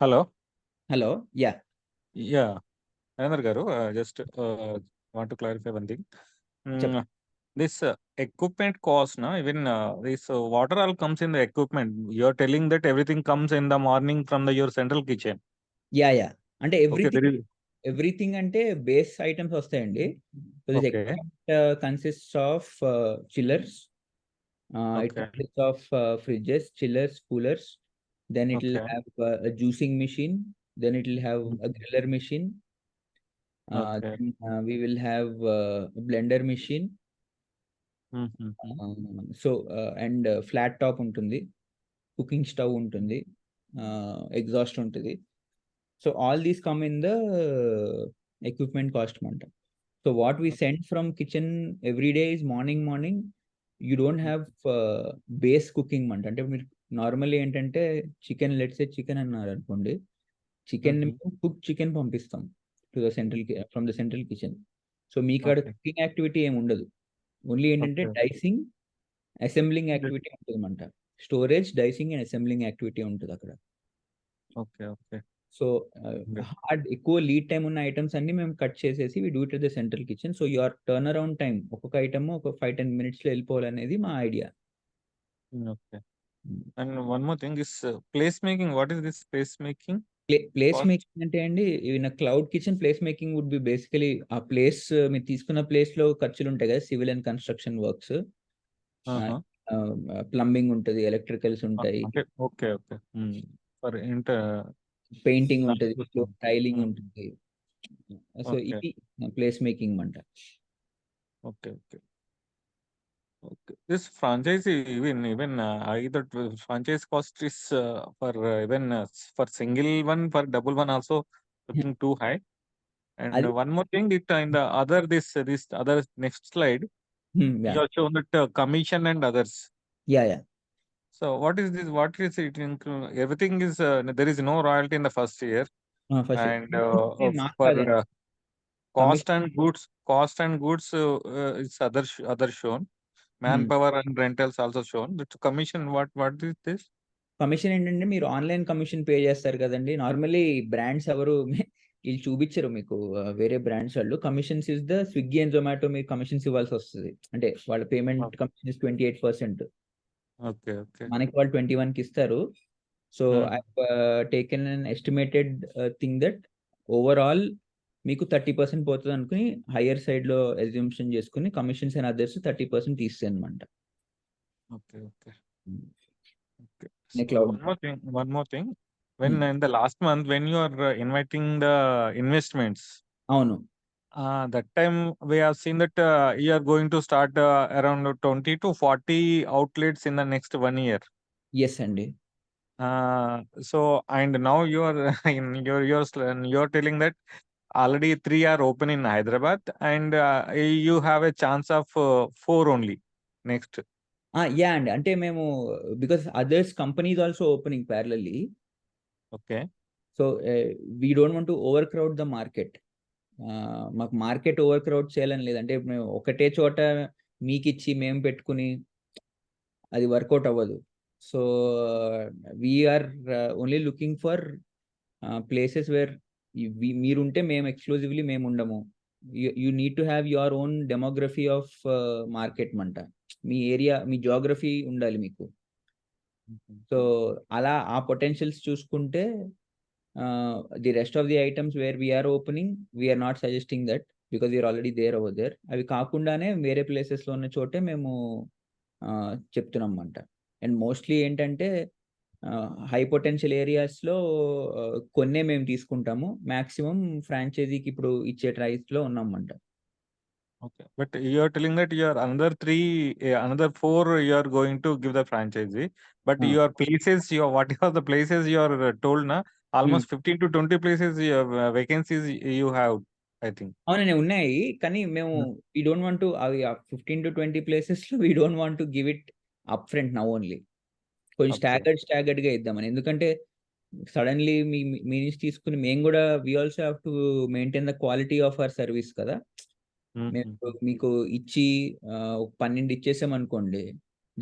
Hello. Hello. Yeah. Yeah. Narendra garu, just want to clarify one thing. Chep- This equipment cost, na, even this water all comes in the equipment. You're telling that everything comes in the morning from your central kitchen. yeah. అంటే Okay, there is. Everything అంటే base items వస్తాయండి. So this Okay. Equipment consists of chillers, it Okay. consists of fridges, chillers, coolers. Then it will Okay. have a juicing machine. Then it will have a griller machine. Okay. Then we will have a blender machine. Mhm. So and flat top ఉంటుంది, cooking stove ఉంటుంది, exhaust ఉంటుంది. So all these come in the equipment cost అంట. So what we send from kitchen every day is morning you don't have base cooking అంట. అంటే మీరు normally ఏంటంటే chicken, let's say chicken అన్నారు అనుకోండి, chicken cook chicken పంపిస్తాం to the central from the central kitchen. So మీకు అక్కడ Okay. Cooking activity ఏమి ఉండదు. ఓన్లీ ఏంటంటే Okay. డైసింగ్, అసెంబ్లింగ్ యాక్టివిటీ ఉంటుంది అనమాట. Storage, dicing and assembling activity ఉంటుంది అక్కడ. Okay. Okay. So Okay. Hard ఎక్కువ లీడ్ టైం ఉన్న ఐటమ్స్ అన్ని మేము కట్ చేసేసి we do it at the central kitchen. So your turnaround time ఒక్కొక్క ఐటమ్ ఒక 5-10 minutes లో వెళ్ళిపోవాలనేది మా idea. Okay. And one more thing is place making. What is this place making? Place Cost. Making అంటే అండి, in cloud kitchen place making would be basically uh place మీరు తీసుకున్న place లో ఖర్చులు ఉంటాయి కదా, civil and construction works, plumbing ఉంటుంది, electricals ఉంటాయి, అంటే ఓకే. ఫర్ ఇంటర్ పెయింటింగ్ ఉంటుంది, దానికోసం. టైలింగ్ ఉంటుంది. So okay. ఇది ప్లేస్ మేకింగ్ అంట. Okay. This franchisee, even either franchise cost is for even for single one, for double one also looking too high. And అది one more thing, it in the other this other next slide, you have shown that commission and others. Yeah So what is this? What is it? Everything is there is no royalty in the first year, first and మాకు for కాదండి, cost and goods is other shown. Manpower and rentals also shown. The commission, what is this? Commission ఏంటంటే మీరు online commission pay చేస్తారు కదండి. Normally brands ఎవరు వీళ్ళు చూపించరు మీకు, వేరే బ్రాండ్స్ వాళ్ళు. Commissions is the Swiggy and Zomato మీరు కమిషన్స్ ఇవ్వాల్సి వస్తుంది. అంటే వాళ్ళ పేమెంట్ కమిషన్ ఇస్ 28%. Okay. మనకి వాళ్ళు 21 కి ఇస్తారు. So I taken an estimated thing that overall మీకు 30% పోతుంది అనుకుని హయ్యర్ సైడ్ లో అజ్యూమ్షన్ చేసుకుని కమిషన్స్ అండ్ అదర్స్ 30% తీస్తాయి అనమాట. Okay. Cloud. One more thing. When in the last month, when you are inviting the investments, అవును, that time we have seen that you are going to start around 20 to 40 outlets in the next 1 year. Yes అండి. So and now you are in you're telling that already 3 are open in Hyderabad, and you have a chance of 4 only next. Yeah అండి, అంటే మేము because others companies also opening parallelly. Okay. So we don't want to over crowd the market. మాకు market over crowd చేయాలని లేదు. అంటే మేము ఒకటే చోట మీకు ఇచ్చి మేము పెట్టుకుని అది వర్కౌట్ అవ్వదు. So we're only looking for places where మీరుంటే మేము ఎక్స్క్లూజివ్లీ మేము ఉండము. You need to have your own demography of market మంట. మీ ఏరియా, మీ జియోగ్రఫీ ఉండాలి మీకు. సో అలా ఆ పొటెన్షియల్స్ చూసుకుంటే the rest of the items where we're opening we're not suggesting that because you're already there over there. అవి కాకుండానే వేరే ప్లేసెస్లో ఉన్న చోటే మేము చెప్తున్నాం అన్నమాట. అండ్ మోస్ట్లీ ఏంటంటే హై పొటెన్షియల్ ఏరియాస్లో కొన్నే మేము తీసుకుంటాము. మ్యాక్సిమం ఫ్రాంచైజీకి ఇప్పుడు ఇచ్చే ట్రైస్లో ఉన్నామంట. Okay, but you are telling that you are another 4 you are going to give the franchisee, but your places, what are the places you are told na almost 15 to 20 places vacancies you have, I think. అవునండి, ఉన్నాయి. కానీ మేము we don't want to అవి 15 to 20 ప్లేసెస్లో we don't want to give it up front now only. కొంచెం staggered గా ఇద్దామని. ఎందుకంటే సడన్లీ మీ నుంచి తీసుకుని మేము కూడా we also have to maintain the quality of our service కదా. మేము మీకు ఇచ్చి 12 ఇచ్చేసాం అనుకోండి,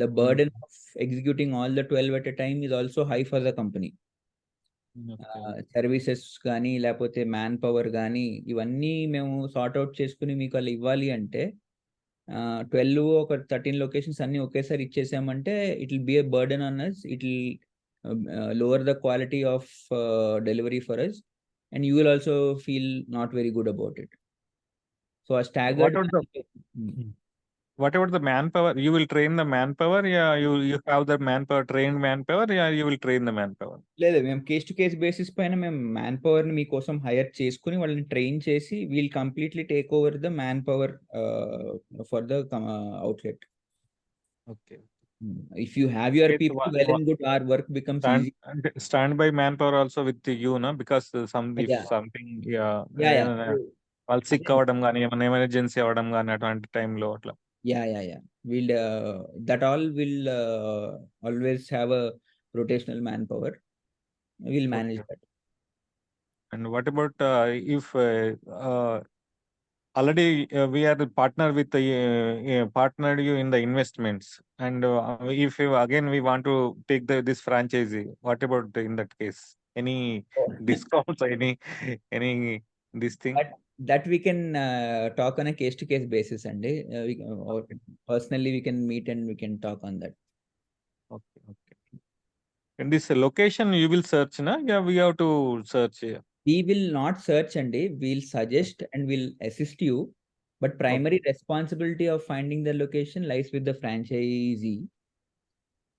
the burden of executing all the 12 at a time is also high for the company. Services కానీ లేకపోతే మ్యాన్ పవర్ కానీ ఇవన్నీ మేము సార్ట్ అవుట్ చేసుకుని మీకు అలా ఇవ్వాలి అంటే 12 ఒక 13 లొకేషన్స్ అన్ని ఒకేసారి ఇచ్చేసామంటే it will be a burden on us. It will lower the quality of delivery for us and you will also feel not very good about it. So a staggered What about the manpower? You will train the manpower? Yeah, you have the manpower, trained manpower? Yeah, you will train the manpower. లేదు, మేము case to case basis పైన మేము man power ని మీకోసం hire చేసుకుని వాళ్ళని train చేసి we'll completely take over the manpower for the outlet. Okay. If you have your people well and good, our work becomes easy. Standby manpower also with you, na? Because if something, వాళ్ళు sick అవ్వడం కానీ ఏమైనా emergency అవ్వడం కానీ అటువంటి టైంలో అట్లా. Yeah. We'll that all will always have a rotational manpower. We'll manage that. And what about if already we are partner with partnered you in the investments, and if again we want to take this franchisee, what about in that case? Any discounts? any this thing? That we can talk on a case to case basis, and personally we can meet and we can talk on that. Okay. in this location you will search, na? Yeah, we have to search here. We will not search and we'll suggest and we'll assist you, but primary responsibility of finding the location lies with the franchisee.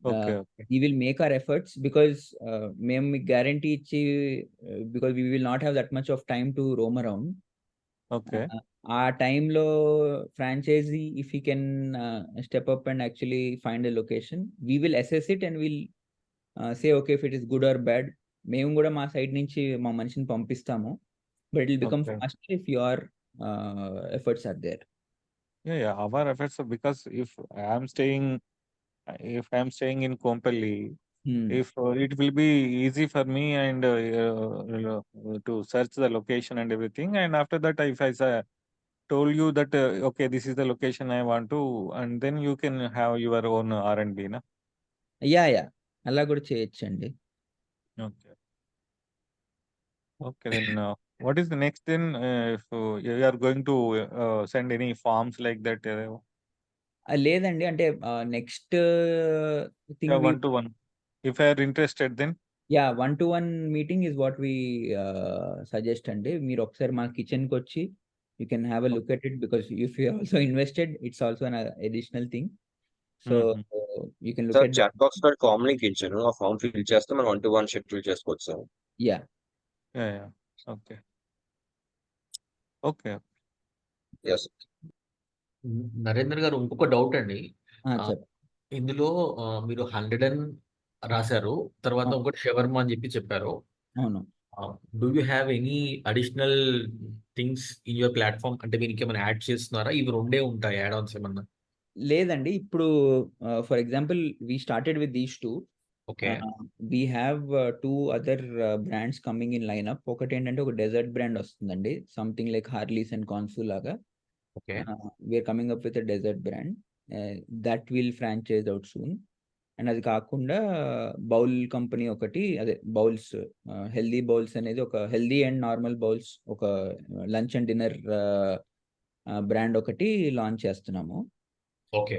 Okay. We will make our efforts because మేము guarantee ఇచ్చి because we will not have that much of time to roam around. Okay. ఆ టైంలో franchisee if you can step up and actually find a location we will assess it and will say okay if it is good or bad. మేము కూడా మా side నుంచి మా మనిషిని పంపిస్తాము, but it will become Okay. Faster if your efforts are there. Yeah. Our efforts, because if I am staying in Kompally, if it will be easy for me and to search the location and everything, and after that, if I told you that okay, this is the location I want to, and then you can have your own R&B, na? Yeah అలా కూడా చేయొచ్చండి. Okay. Okay, then what is the next then? If you are going to send any forms like that? లేదండి, అంటే next thing Yeah, 1-to-1. If I are interested, then yeah 1-to-1 meeting is what we suggest అండి. మీరు ఒకసారి మా కిచెన్కి వచ్చి you can have a look at it, because if you also invested it's also an additional thing. So you can look sir at chat box లో కామ్ link ఇచ్చాను, ఆ ఫామ్ ఫిల్ చేస్తే మనం 1-to-1 షెడ్యూల్ చేసుకోవచ్చు sir. Yeah yeah. Okay. Okay. Yes. Narendra గారు, ఇంకొక doubt అండి. చెప్పండి. ఇందులో మీరు 100 రాశారు, తర్వాత ఇంకోటి షవర్మా అని చెప్పారు. అవును. Do you have any additional things in your platform? అంటే మీరు ఇంకేమైనా యాడ్ చేస్తున్నారా? ఇవి రెండే ఉంటాయి యాడ్ ఆన్స్ ఏమన్నా? లేదండి, ఇప్పుడు for example we started with these two. Okay. We have 2 other brands coming in lineup. ఒకటి ఏంటంటే ఒక డెజర్ట్ బ్రాండ్ వస్తుందండి, సంథింగ్ లైక్ హార్లీస్ అండ్ కాన్సు లాగా. Okay. We're coming up with a dessert brand that will franchise out soon. And అది కాకుండా bowl company ఒకటి, అదే బౌల్స్, హెల్దీ బౌల్స్ అనేది ఒక హెల్దీ అండ్ నార్మల్ బౌల్స్, ఒక లంచ్ అండ్ డిన్నర్ బ్రాండ్ ఒకటి లాంచ్ చేస్తున్నాము. ఓకే.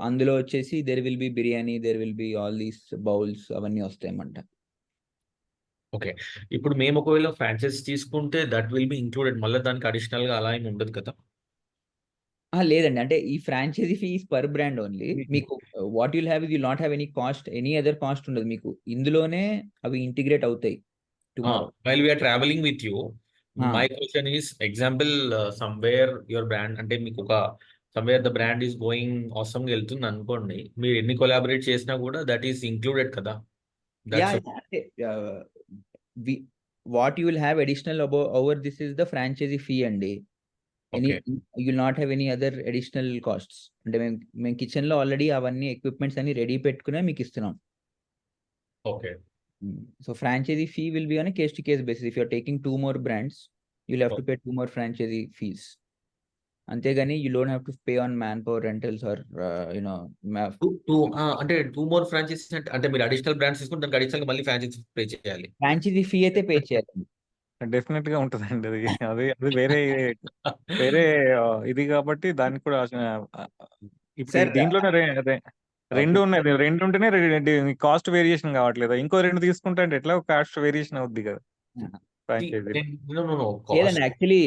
అందులో వచ్చేసి there will be biryani, there will be all these bowls, అవన్నీ వస్తాయన్నమాట. ఓకే. ఇప్పుడు మేము ఒకవేళ ఫ్రాంచైజ్ తీసుకుంటే దట్ విల్ బి ఇంక్లూడెడ్, మళ్ళీ దానికి అడిషనల్ గా అలా ఏమి ఉండదు కదా? లేదండి, అంటే ఈ franchisee fees per brand only. మీకు what you'll have, you'll not have any cost, any other cost ఉండదు మీకు. ఇందులోనే అవి ఇంటిగ్రేట్ అవుతాయి tomorrow. While we're travelling with you, my question is example somewhere your brand, అంటే మీకు ఒక somewhere the brand is going awesome గా వెళ్తుంది అనుకోండి, మీరు ఎన్ని కొలాబరేట్ చేసినా కూడా దట్ ఈస్ ఇంక్లూడెడ్ కదా? What you will have additional over this is the franchisee fee అండి. Any you will not have any other additional costs. అంటే మేము కిచెన్ లో ఆల్రెడీ అవన్నీ ఎక్విప్మెంట్స్ అన్ని రెడీ పెట్టుకునే మీకు ఇస్తున్నాం. Okay. So franchise fee will be on a case to case basis. If you are taking 2 more brands, you'll have to pay 2 more franchisee fees. అంతేగాని you don't have to pay on manpower rentals or అంటే 2 more franchises అంటే మీరు additional brands తీసుకుంటే దానికి additional మళ్ళీ franchise pay చేయాలి. Franchise fee అయితే pay చేయాలి. డెఫినెట్ గా ఉంటదండి అది. అది వేరే ఇది కాబట్టి దానికి కూడా ఇప్పుడు దీంట్లోనే రెండు ఉన్నాయి. 2 ఉంటేనే కాస్ట్ వేరియేషన్ కావట్లేదు. ఇంకో 2 తీసుకుంటే అంటే ఎట్లా కాస్ట్ వేరియేషన్ అవుద్ది కదా ఫ్రాంచైజీ. లేదండి, actually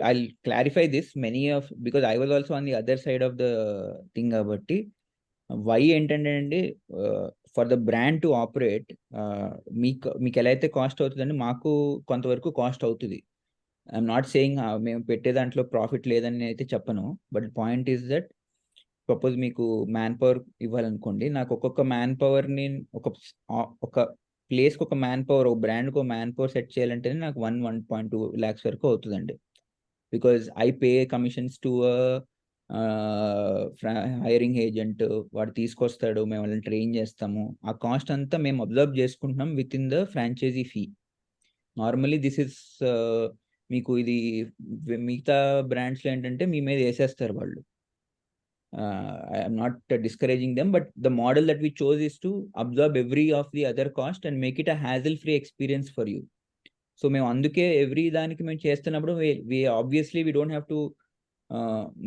I'll clarify this. Because I was also on the other side of the thing కాబట్టి వై ఏంటంటే అండి, for the brand to operate మీకు ఎలా అయితే కాస్ట్ అవుతుందండి, మాకు కొంతవరకు కాస్ట్ అవుతుంది. ఐఎమ్ నాట్ సేయింగ్ మేము పెట్టే దాంట్లో ప్రాఫిట్ లేదని అయితే చెప్పను, but point is that suppose మీకు మ్యాన్ పవర్ ఇవ్వాలనుకోండి, నాకు ఒక్కొక్క మ్యాన్ పవర్ని ఒక ప్లేస్కి ఒక మ్యాన్ పవర్, ఒక బ్రాండ్కి ఒక మ్యాన్ పవర్ సెట్ చేయాలంటే నాకు 1.2 lakhs వరకు అవుతుందండి. Because I pay commissions to hiring agent, వాడు తీసుకొస్తాడు, మేము వాళ్ళని ట్రైన్ చేస్తాము. ఆ కాస్ట్ అంతా మేము అబ్జర్వ్ చేసుకుంటున్నాం with in the franchisee fee. Normally this is మీకు ఇది మిగతా బ్రాండ్స్లో ఏంటంటే మీ మీద వేసేస్తారు వాళ్ళు. I'm not discouraging them, but the model that we chose is to absorb every of the other cost and make it a hassle-free experience for you. So మేము అందుకే every దానికి మేము చేస్తున్నప్పుడు we obviously we don't have to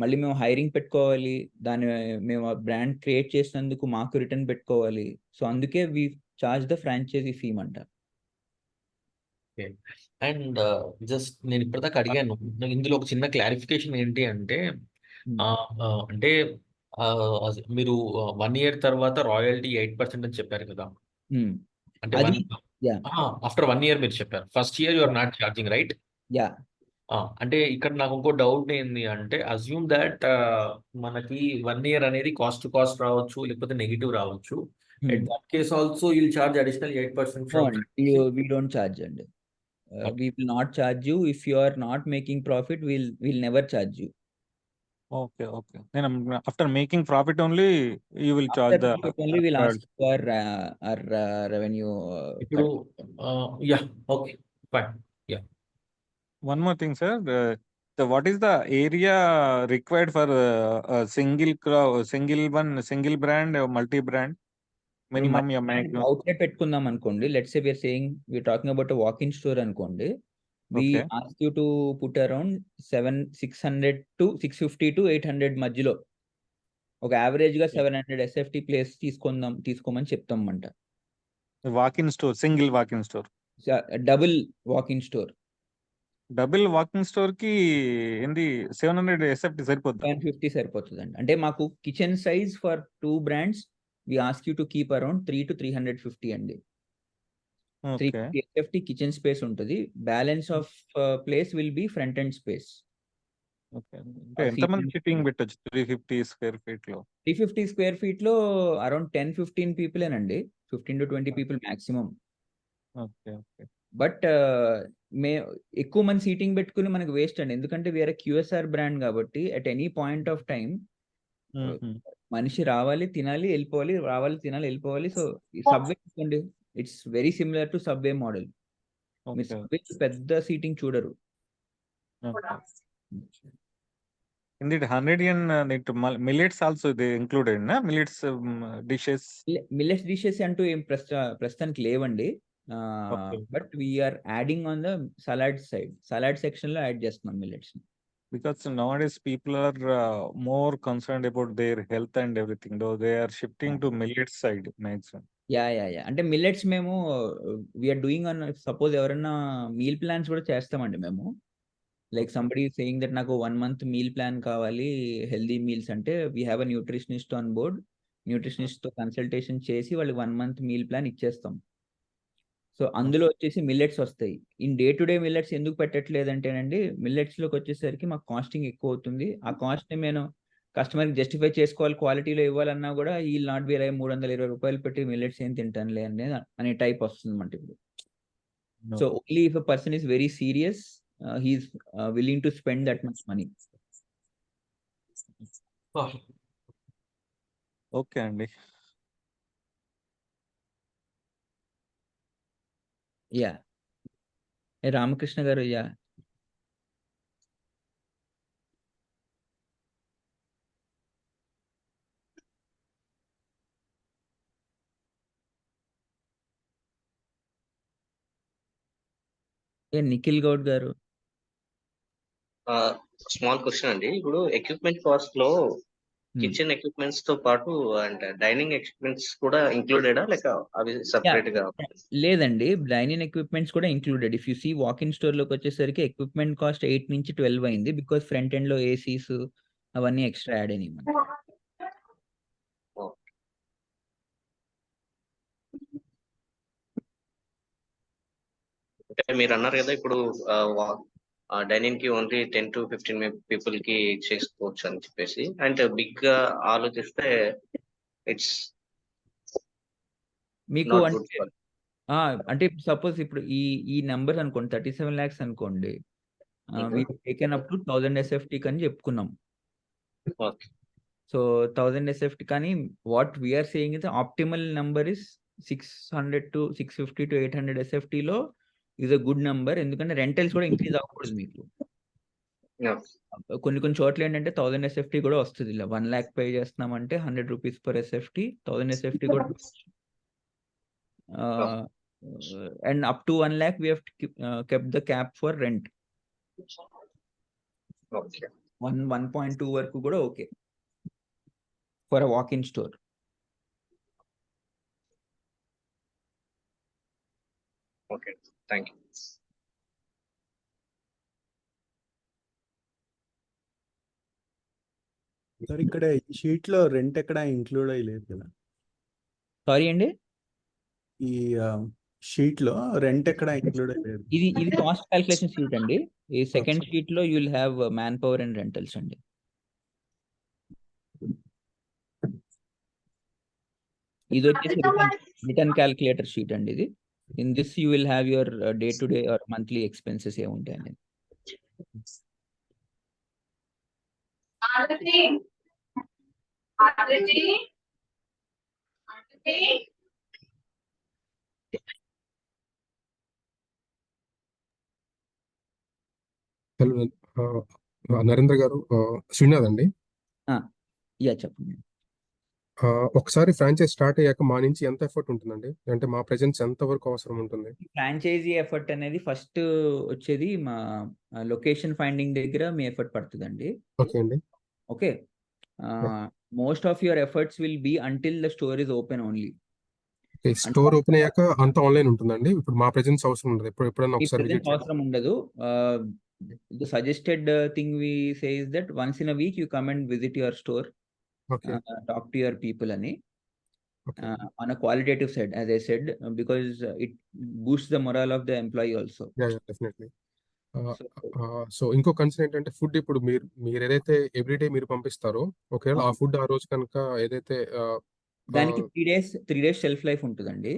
మళ్ళీ మేము hiring పెట్టుకోవాలి, దాని మేము బ్రాండ్ క్రియేట్ చేసినందుకు మాకు రిటర్న్ పెట్టుకోవాలి. సో అందుకే we charge the franchisee fee అంట. అండ్ జస్ట్ నేను ఇప్పటిదాకా అడిగాను, ఇందులో ఒక చిన్న క్లారిఫికేషన్ ఏంటి అంటే అంటే మీరు 1 year తర్వాత రాయల్టీ 8% అని చెప్పారు కదా, అంటే అది ఆఫ్టర్ 1 year మీరు చెప్పారు, first year you are not charging, right? Yeah అంటే ఇక్కడ నాకు ఇంకో డౌట్ ఏంది అంటే, అజ్యూమ్ దట్ మనకి 1 year అనేది కాస్ట్ టు కాస్ట్ రావచ్చు, లేకపోతే నెగిటివ్ రావచ్చు. At that case also will charge additional 8% from we don't charge అండి. We will not charge you if you are not making profit. We'll never charge you. Okay. Then after making profit only, you will charge After the profit only we'll ask for our revenue. ఇప్పుడు yeah, okay, fine. One more thing, sir. What is the area required for a single brand or multi-brand? Minimum or maximum? Outlet పెట్టుకుందాం అనుకోండి. Let's say we are saying we're talking about a walk-in store అనుకోండి. We Okay. ask you to put around 600 to 650 to 800 మధ్యలో ఒక average గా 700 SFT place తీసుకోమని చెప్తామంట. Walk-in store, single walk-in store. Double walk-in store. Double walking store కి ఏంది 700 SFT సరిపోద్ది? 750 సరిపోతుందండి. అంటే మాకు kitchen size for 2 brands we ask you to keep around 3 to 350 అండి. 350 SFT కిచెన్ స్పేస్ ఉంటుంది. Balance of place will be front end space. అంటే ఎంత మంది సిట్టింగ్ పెట్టొచ్చు 350 స్క్వేర్ ఫీట్ లో? 350 స్క్వేర్ ఫీట్ లో అరౌండ్ 10-15 పీపుల్ ఏనండి. 15 to 20 people maximum. Okay. But ఎక్కువ మంది సీటింగ్ పెట్టుకుని మనకు వేస్ట్ అండి. ఎందుకంటే వేరే QSR బ్రాండ్ కాబట్టి at any point of time మనిషి రావాలి, తినాలి, వెళ్ళిపోవాలి, రావాలి, తినాలి, వెళ్ళిపోవాలి. సో సబ్వే చూడండి, it's very similar to subway model. మీరు సబ్వే పెద్ద సీటింగ్ చూడరు. Indeed, 100 millets also they included, na? Millets dishes. Millets dishes అంటూ ఏం ప్రస్తుతానికి లేవండి. But we're adding on the salad side. Salad section లో యాడ్ చేస్తున్నాం millets. Because nowadays people are more concerned about their health and everything, though they are shifting to millet side maximum. Yeah అంటే millets మేము we are doing on, suppose ఎవరైనా meal plans కూడా చేస్తామండి మేము. Like somebody saying that నాకు 1 month meal plan కావాలి, healthy meals అంటే we have a nutritionist on board. Nutritionist తో కన్సల్టేషన్ చేసి వాళ్ళకి 1 month మీల్ ప్లాన్ ఇచ్చేస్తాం. సో అందులో వచ్చేసి మిల్లెట్స్ వస్తాయి. In day to day millets ఎందుకు పెట్టట్లేదంటేనండి, మిల్లెట్స్ లోకి వచ్చేసరికి మాకు కాస్టింగ్ ఎక్కువ అవుతుంది. ఆ కాస్ట్ ని నేను కస్టమర్ జస్టిఫై చేసుకోవాలి, క్వాలిటీలో ఇవ్వాలన్నా కూడా ఈ నాట్ బి 320 రూపాయలు పెట్టి మిల్లెట్స్ ఏం తింటానులే అనే టైప్ వస్తుంది అన్నమాట ఇప్పుడు. So only if a person is very serious, he's willing to spend that much money. Okay అండి. Yeah Ramakrishna garu. Yeah Nikhil Goud garu. Small question అండి. ఇప్పుడు ఎక్విప్మెంట్ కాస్ట్ లో కిచెన్ ఎక్విప్మెంట్స్ తో పాటు అండ్ డైనింగ్ ఎక్విప్మెంట్స్ కూడా ఇంక్లూడెడా, లేక అవి సెపరేట్ గా? లేదండి, డైనింగ్ ఎక్విప్మెంట్స్ కూడా included. If you see walk in store లోకి వచ్చేసరికి ఎక్విప్మెంట్ కాస్ట్ 8 నుంచి 12 అయింది. బికాస్ ఫ్రంట్ ఎండ్ లో ఏసీస్ అవన్నీ ఎక్స్ట్రా యాడ్ అయినాయి మనకి. అంటే మీరు అన్నారు కదా ఇప్పుడు డైనింగ్ కి ఓన్లీ 10 to 15 పీపుల్ కి చేసుకోవచ్చు అని చెప్పేసి, అండ్ బిగ్ గా ఆలోచిస్తే ఇట్స్ మీకు అంటే సపోజ్ ఇప్పుడు ఈ నెంబర్ అనుకోండి 37 lakhs అనుకోండి, టేకెన్ అప్ టు 1000 SFT అని చెప్పుకున్నాం. సో 1000 SFT కానీ what we're saying is optimal number is 600 to 650 to 800 SFT లో ఈజ్ అ గుడ్ నెంబర్. ఎందుకంటే రెంటల్స్ కూడా ఇంక్రీజ్ అవ్వకూడదు మీకు. కొన్ని చోట్ల ఏంటంటే 1000 SFT కూడా వస్తుంది. ఇలా 1 lakh పే చేస్తున్నామంటే 100 rupees per SFT, 1000 SFT కూడా. And up to 1 lakh we have kept the cap for rent. 1.2 వరకు కూడా okay for a walk-in store. Okay, thank you. Sir ఇక్కడ ఈ షీట్ లో రెంట్ ఎక్కడ ఇంక్లూడ్ అయ్యలేదు కదా? సారీ అండి, ఈ షీట్ లో రెంట్ ఎక్కడ ఇంక్లూడ్ అయ్యలేదు. ఇది కాస్ట్ క్యాల్కులేషన్ షీట్ అండి. ఈ సెకండ్ షీట్ లో you will have man power and rentals అండి. ఇది వచ్చేసి రిటర్న్ క్యాల్కులేటర్ షీట్ అండి. ఇది in this you will have your day to day or monthly expenses ఏముంటాయి అనేది. హలో నరేంద్ర గారు, శ్రీనాథ్ అండి. యా చెప్పండి. ఒకసారి ఫ్రాంచైజ్ స్టార్ట్ అయ్యాక మా నుంచి ఎంత ఎఫర్ట్ ఉంటుందండి? అంటే మా ప్రెజెన్స్ ఎంత వరకు అవసరం ఉంటుంది? ఫ్రాంచైజీ ఎఫర్ట్ అనేది ఫస్ట్ వచ్చేది మా లొకేషన్ ఫైండింగ్ దగ్గర మీ ఎఫర్ట్ పడుతుందండి. ఓకే అండి. Okay, most of your efforts will be until the store is open only. Store open అయ్యాక అంత ఆన్లైన్ ఉంటుందండి. ఇప్పుడు మా ప్రెజెన్స్ అవసరం ఉండదు. ఎప్పుడైనా ఒకసారి విజిట్ అవసరం ఉండదు. The suggested thing we say is that once in a week you come and visit your store, talk to your people ani, on a qualitative side, as I said, because it boosts the morale of the employee also. Yeah, definitely. So ఇంకో concern ఏంటంటే food ఇప్పుడు మీరు ఏదైతే everyday మీరు పంపిస్తారో ఒకవేళ ఆ food ఆ రోజు కనుక ఏదైతే దానికి 3 days షెల్ఫ్ లైఫ్ ఉంటుందండి.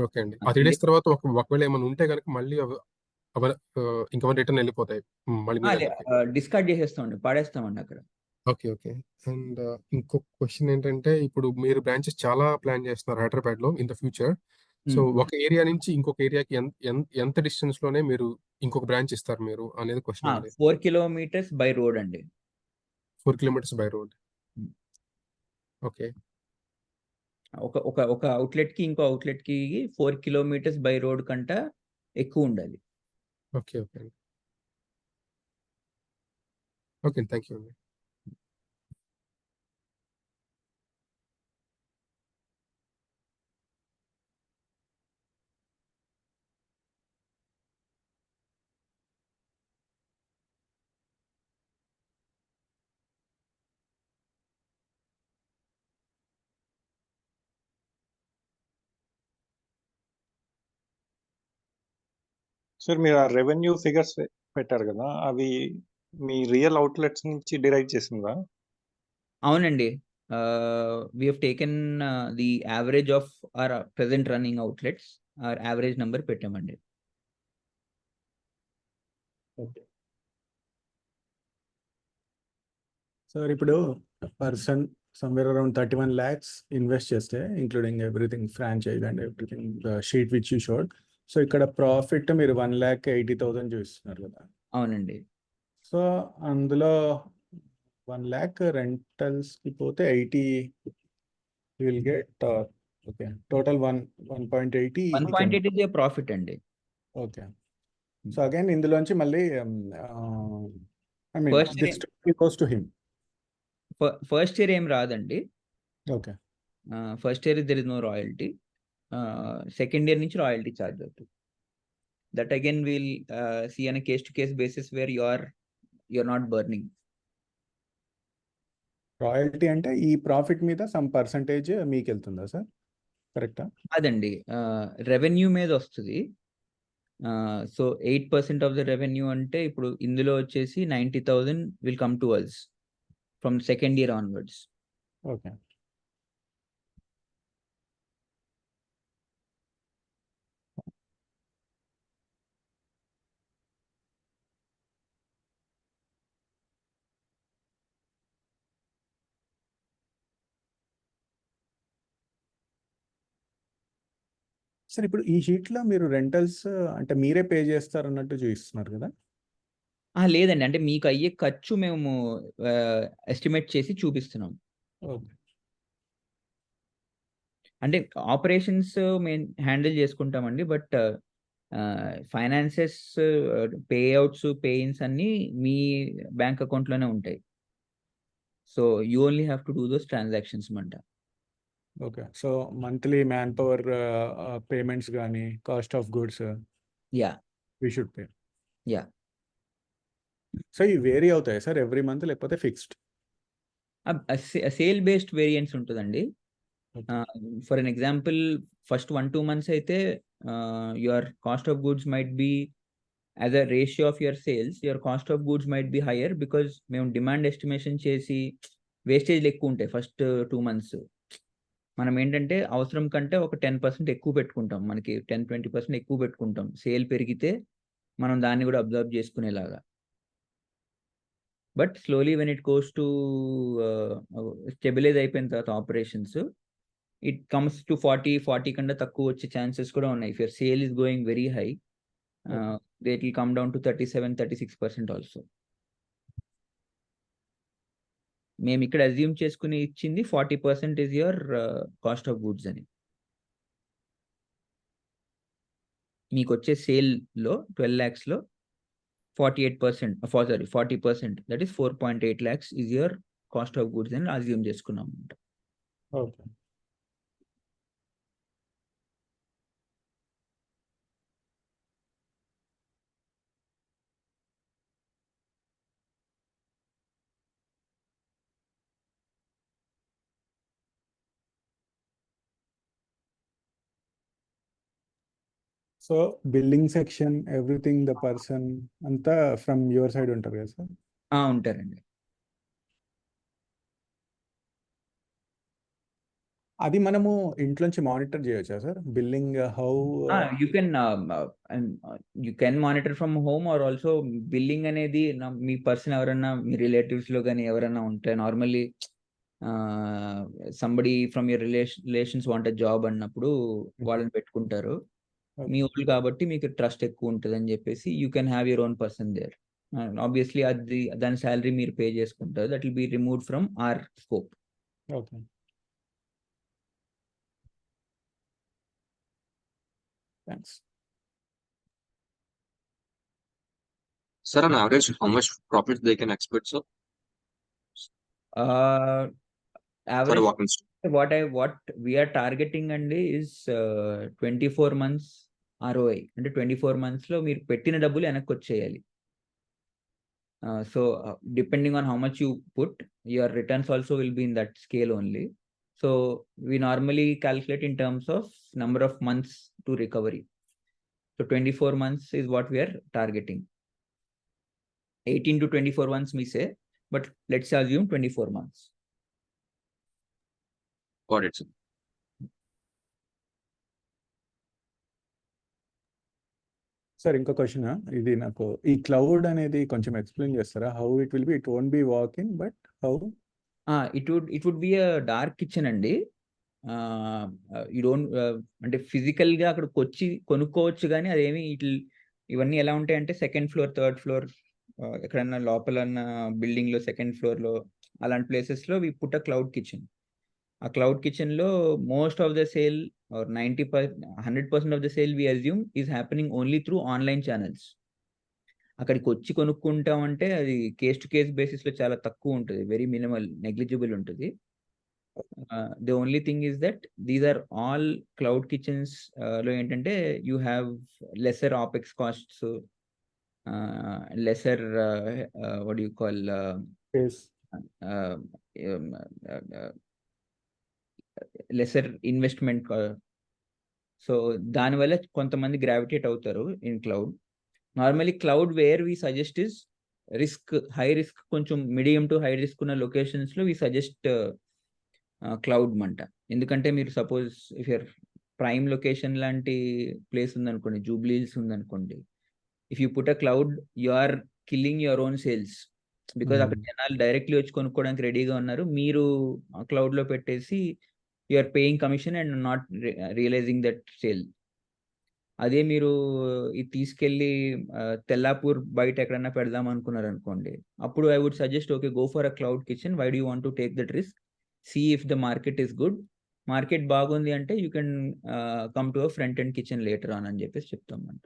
ఓకే అండి. ఆ 3 days తర్వాత ఒకవేళ ఏమైనా ఉంటే కనుక మళ్ళీ ఇంకా రిటర్న్ వెళ్ళిపోతాయి మళ్ళీ డిస్కార్డ్ చేసేస్తామండి, పాడేస్తామండి అక్కడ. Okay okay. అండ్ ఇంకొక క్వశ్చన్ ఏంటంటే ఇప్పుడు మీరు బ్రాంచెస్ చాలా ప్లాన్ చేస్తున్నారు హైదరాబాద్ లో ఇన్ ద ఫ్యూచర్. సో ఒక ఏరియా నుంచి ఇంకొక ఏరియాకి ఎంత డిస్టెన్స్ లోనే మీరు ఇంకొక బ్రాంచ్ ఇస్తారు మీరు అనేది క్వశ్చన్ అండి. 4 kilometers బై రోడ్ అండి. 4 kilometers బై రోడ్. ఓకే. ఒక అవుట్లెట్ కి ఇంకో అవుట్లెట్ కి 4 kilometers బై రోడ్ కంట ఎక్కువ ఉండాలి. ఓకే ఓకే అండి. ఓకే, థ్యాంక్ యూ అండి. సార్ మీరు ఆ రెవెన్యూ ఫిగర్స్ పెట్టారు కదా, అవి మీ రియల్ అవుట్లెట్స్ నుంచి డిరైవ్ చేసిందా? అవునండి. We have taken the average of our present running outlets, our average number పెట్టామండి. సార్ ఇప్పుడు person somewhere around 31 lakhs invest చేస్తే including everything franchise and everything the sheet which you showed. So ఇక్కడ profit మీరు 1,80,000 చూస్తున్నారు కదా? అవునండి. So అందులో 1 lakh rentals కి పోతే 80 will get. Okay, total 1.80 is a profit అండి. ఓకే. సో అగైన్ ఇందులోంచి మళ్ళీ I mean First this goes to him. First year ఏం రాదండి. Okay. First year there is no royalty. Second year నుంచి royalty charge అవుతుంది. That again will see on case to case basis where you're not burning. Royalty అంటే ఈ profit మీద some percentage మీకు వెళ్తుందా sir? కరెక్టా? అదండి, రెవెన్యూ మీద వస్తుంది. సో 8% ఆఫ్ ద రెవెన్యూ అంటే ఇప్పుడు ఇందులో వచ్చేసి 90,000 will come to us from second year onwards. Okay. Sir ఇప్పుడు ఈ షీట్ లో మీరు రెంటల్స్ అంటే మీరే పే చేస్తారు అన్నట్టు చూపిస్తున్నారు కదా? లేదండి, అంటే మీకు అయ్యే ఖర్చు మేము ఎస్టిమేట్ చేసి చూపిస్తున్నాం. ఓకే. అంటే ఆపరేషన్స్ మేము హ్యాండిల్ చేసుకుంటామండి, బట్ ఫైనాన్సెస్, పేఅవుట్స్, పేయిన్స్ అన్నీ మీ బ్యాంక్ అకౌంట్లోనే ఉంటాయి. So you only have to do those transactions అంట. Okay. So monthly man power payments కానీ cost of goods yeah we should pay. Yeah so ఇవి vary అవుతాయి sir every month లేకపోతే fixed? Sale based variants ఉంటుందండి. Okay. For an example, first 1-2 months అయితే your cost of goods might be as a ratio of your sales, your cost of goods might be higher because మేము demand estimation చేసి వేస్టేజ్లు ఎక్కువ ఉంటాయి first 2 months. మనం ఏంటంటే అవసరం కంటే ఒక 10% ఎక్కువ పెట్టుకుంటాం, మనకి 10-20% ఎక్కువ పెట్టుకుంటాం. సేల్ పెరిగితే మనం దాన్ని కూడా అబ్జర్వ్ చేసుకునేలాగా. But slowly when it goes to stabilise అయిపోయిన తర్వాత ఆపరేషన్స్, ఇట్ కమ్స్ టు 40 కన్నా తక్కువ వచ్చే ఛాన్సెస్ కూడా ఉన్నాయి. If your sale is going very high, they it will come down to 37-36% also. మేము ఇక్కడ అజ్యూమ్ చేసుకుని ఇచ్చింది 40% is your cost of goods అని. మీకు వచ్చే సేల్లో 12 lakhsలో 40%, that is 4.8 lakhs is your cost of goods అని అజ్యూమ్ చేసుకున్నాం. Okay. So building section everything the person అంతా ఫ్రమ్ యువర్ సైడ్ ఉంటారు కదా సార్? ఉంటారండి. అది మనము ఇంట్లోంచి మానిటర్ చేయొచ్చా sir billing? How you can monitor from home or also. Billing అనేది మీ పర్సన్ ఎవరన్నా మీ రిలేటివ్స్ లో కానీ ఎవరైనా ఉంటే, normally somebody from your relations want job అన్నప్పుడు వాళ్ళని పెట్టుకుంటారు. మీ ఊళ్ళు కాబట్టి మీకు ట్రస్ట్ ఎక్కువ ఉంటుంది అని చెప్పేసి you can have your own person there. Obviously దాని శాలరీ మీరు పే చేసుకుంటారు. That will be removed from our scope. Okay. Thanks. Sir, on average, how much profit they can expect, sir? For Average walk-ins. what we are targeting అండి is 24 months ROI. అంటే 24 months లో మీరు పెట్టిన డబ్బులు వెనక్కి వచ్చేయాలి. So depending on how much you put, your returns also will be in that scale only. So we normally calculate in terms of number of months to recovery. So 24 months is what we are targeting. 18 to 24 months we say, but let's assume 24 months. Got it, sir. Sir ఇంకో question, ఇది నాకు ఈ cloud అనేది కొంచెం explain చేస్తారా? How it will B? It won't be walk in, but how? It would be a dark kitchen అండి. You don't అంటే physical గా అక్కడికి వచ్చి కొనుక్కోవచ్చు, కానీ అదేమి ఇవన్నీ ఎలా ఉంటాయంటే సెకండ్ ఫ్లోర్, థర్డ్ ఫ్లోర్, ఎక్కడన్నా లోపల బిల్డింగ్ లో సెకండ్ ఫ్లోర్ లో అలాంటి ప్లేసెస్ లో we put a cloud kitchen. ఆ క్లౌడ్ కిచెన్ లో most of the sale or 100% of the sale we assume is happening only through online channels. అక్కడికి వచ్చి కొనుక్కుంటామంటే అది కేస్ టు కేస్ బేసిస్ లో చాలా తక్కువ ఉంటుంది, వెరీ మినిమల్, నెగ్లిజిబుల్ ఉంటుంది. The only thing is that these are all cloud kitchens లో ఏంటంటే you have lesser OPEX costs, lesser what do you call lesser investment. So దానివల్ల కొంతమంది గ్రావిటేట్ అవుతారు in cloud. Normally cloud where we suggest is high risk, కొంచెం medium to high risk ఉన్న locations లో we suggest cloud మంట. ఎందుకంటే మీరు suppose if your prime location లాంటి ప్లేస్ ఉందనుకోండి, జూబ్లీ హిల్స్ ఉందనుకోండి, if you put a cloud you are killing your own sales, because అక్కడ జనాలు డైరెక్ట్లీ వచ్చి కొనుక్కోవడానికి రెడీగా ఉన్నారు. మీరు క్లౌడ్ లో పెట్టేసి you are paying commission and not realising that sale. అదే మీరు ఇది తీసుకెళ్ళి తెల్లాపూర్ బయట ఎక్కడన్నా పెడదాం అనుకున్నారు అనుకోండి, అప్పుడు I would suggest okay, go for a cloud kitchen. Why do you want to take that risk? See if the market is good. Market బాగుంది అంటే you can come to a front and kitchen later on అని చెప్పేసి చెప్తాం అంట.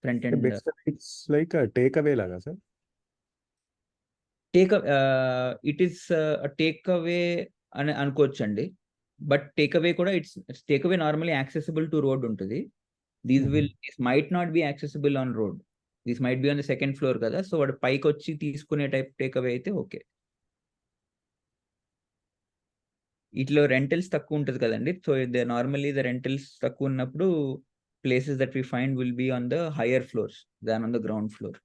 Front end Basically, it's like a takeaway laga, sir. It is takeaway అని అనుకోవచ్చండి. బట్ takeaway కూడా it's takeaway normally accessible to road ఉంటుంది. This might not be accessible on road. This might be on the second floor కదా, so వాడు పైకి వచ్చి తీసుకునే టైప్ టేక్ అవే అయితే ఓకే. ఇట్లో రెంటల్స్ తక్కువ ఉంటుంది కదండి, సో నార్మల్లీ ద రెంటల్స్ తక్కువ ఉన్నప్పుడు places that we find will be on the higher floors than on the ground floor.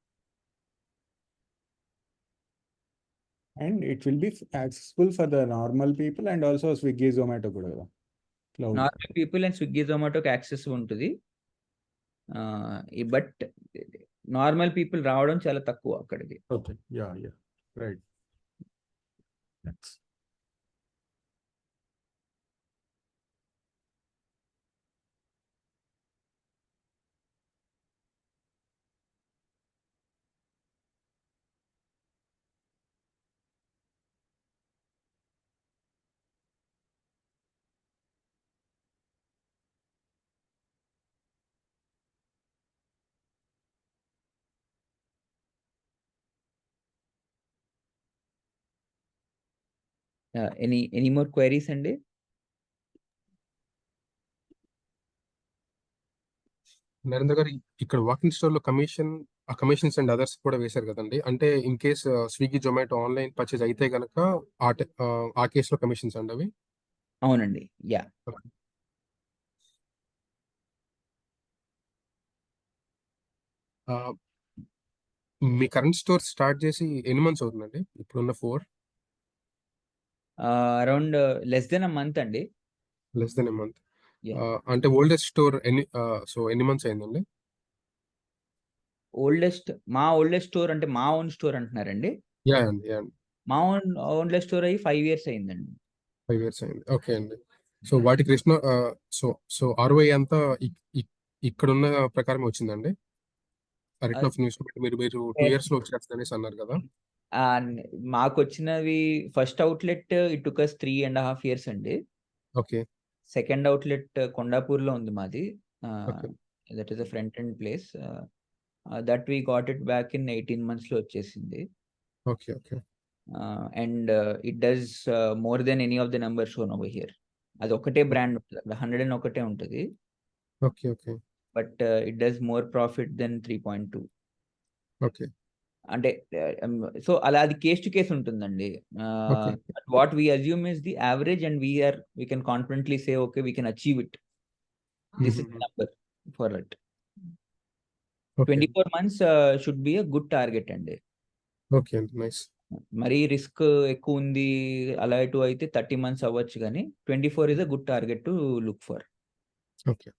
And it will be accessible for the normal people and also Swiggy, Zomato కూడా కదా, cloud. Normal people and Swiggy జొమాటోకి access ఉంటుంది, but normal people రావడం చాలా తక్కువ అక్కడికి. Okay, yeah, right. That's any more queries అండి? నరేంద్ర గారు, ఇక్కడ వాకింగ్ స్టోర్ లో కమిషన్స్ అండ్ అదర్స్ కూడా వేశారు కదండి. అంటే in case Swiggy, Zomato online purchase అయితే గనక ఆ కేసులో కమిషన్స్ అండి అవి? అవునండి, యా. మీ కరెంట్ స్టోర్ స్టార్ట్ చేసి ఎన్ని మంత్స్ అవుతుందండి ఇప్పుడున్న 4? Around less than a month అండి. Less than a month. Yeah. అంటే ఓల్డెస్ట్ స్టోర్ ఎన్ని మంత్స్ అయిందండి? మా ఓల్డెస్ట్ స్టోర్ అంటే మా ఓన్ స్టోర్ అంటున్నారండి? యా అండి. మా ఓన్లెస్ట్ స్టోర్ అయ్యి 5 years అయిందండి. 5 years అయింది. ఓకే అండి. సో వాటికి సో ROI అంతా ఇక్కడున్న ప్రకారం వచ్చిందండి? రిటర్న్ ఆఫ్ ఇన్వెస్ట్మెంట్ మీరు 2 years లో వచ్చేస్తుంది అనేసి అన్నారు కదా. మాకు వచ్చినవి first outlet it took us 3.5 years అండి. ఓకే. సెకండ్ అవుట్లెట్ కొండాపూర్లో ఉంది మాది. Okay. That is a front end place. That we got it back in 18 months లో వచ్చేసింది. Okay. And it does more than any of the number shown over here. అది ఒకటే brand ఉంటుంది, 101 ఉంటుంది. Okay. But it does more profit than 3.2. Okay. అంటే so అలా అది case to case ఉంటుందండి. Okay. What we assume is the average and we can confidently say okay we can achieve it. This is number for it. 24 months should be a good target అండి. Okay అండి, nice. మరీ risk ఎక్కువ ఉంది అలా ఇటు అయితే 30 months అవ్వచ్చు, కానీ 24 is a good target to look for. Okay.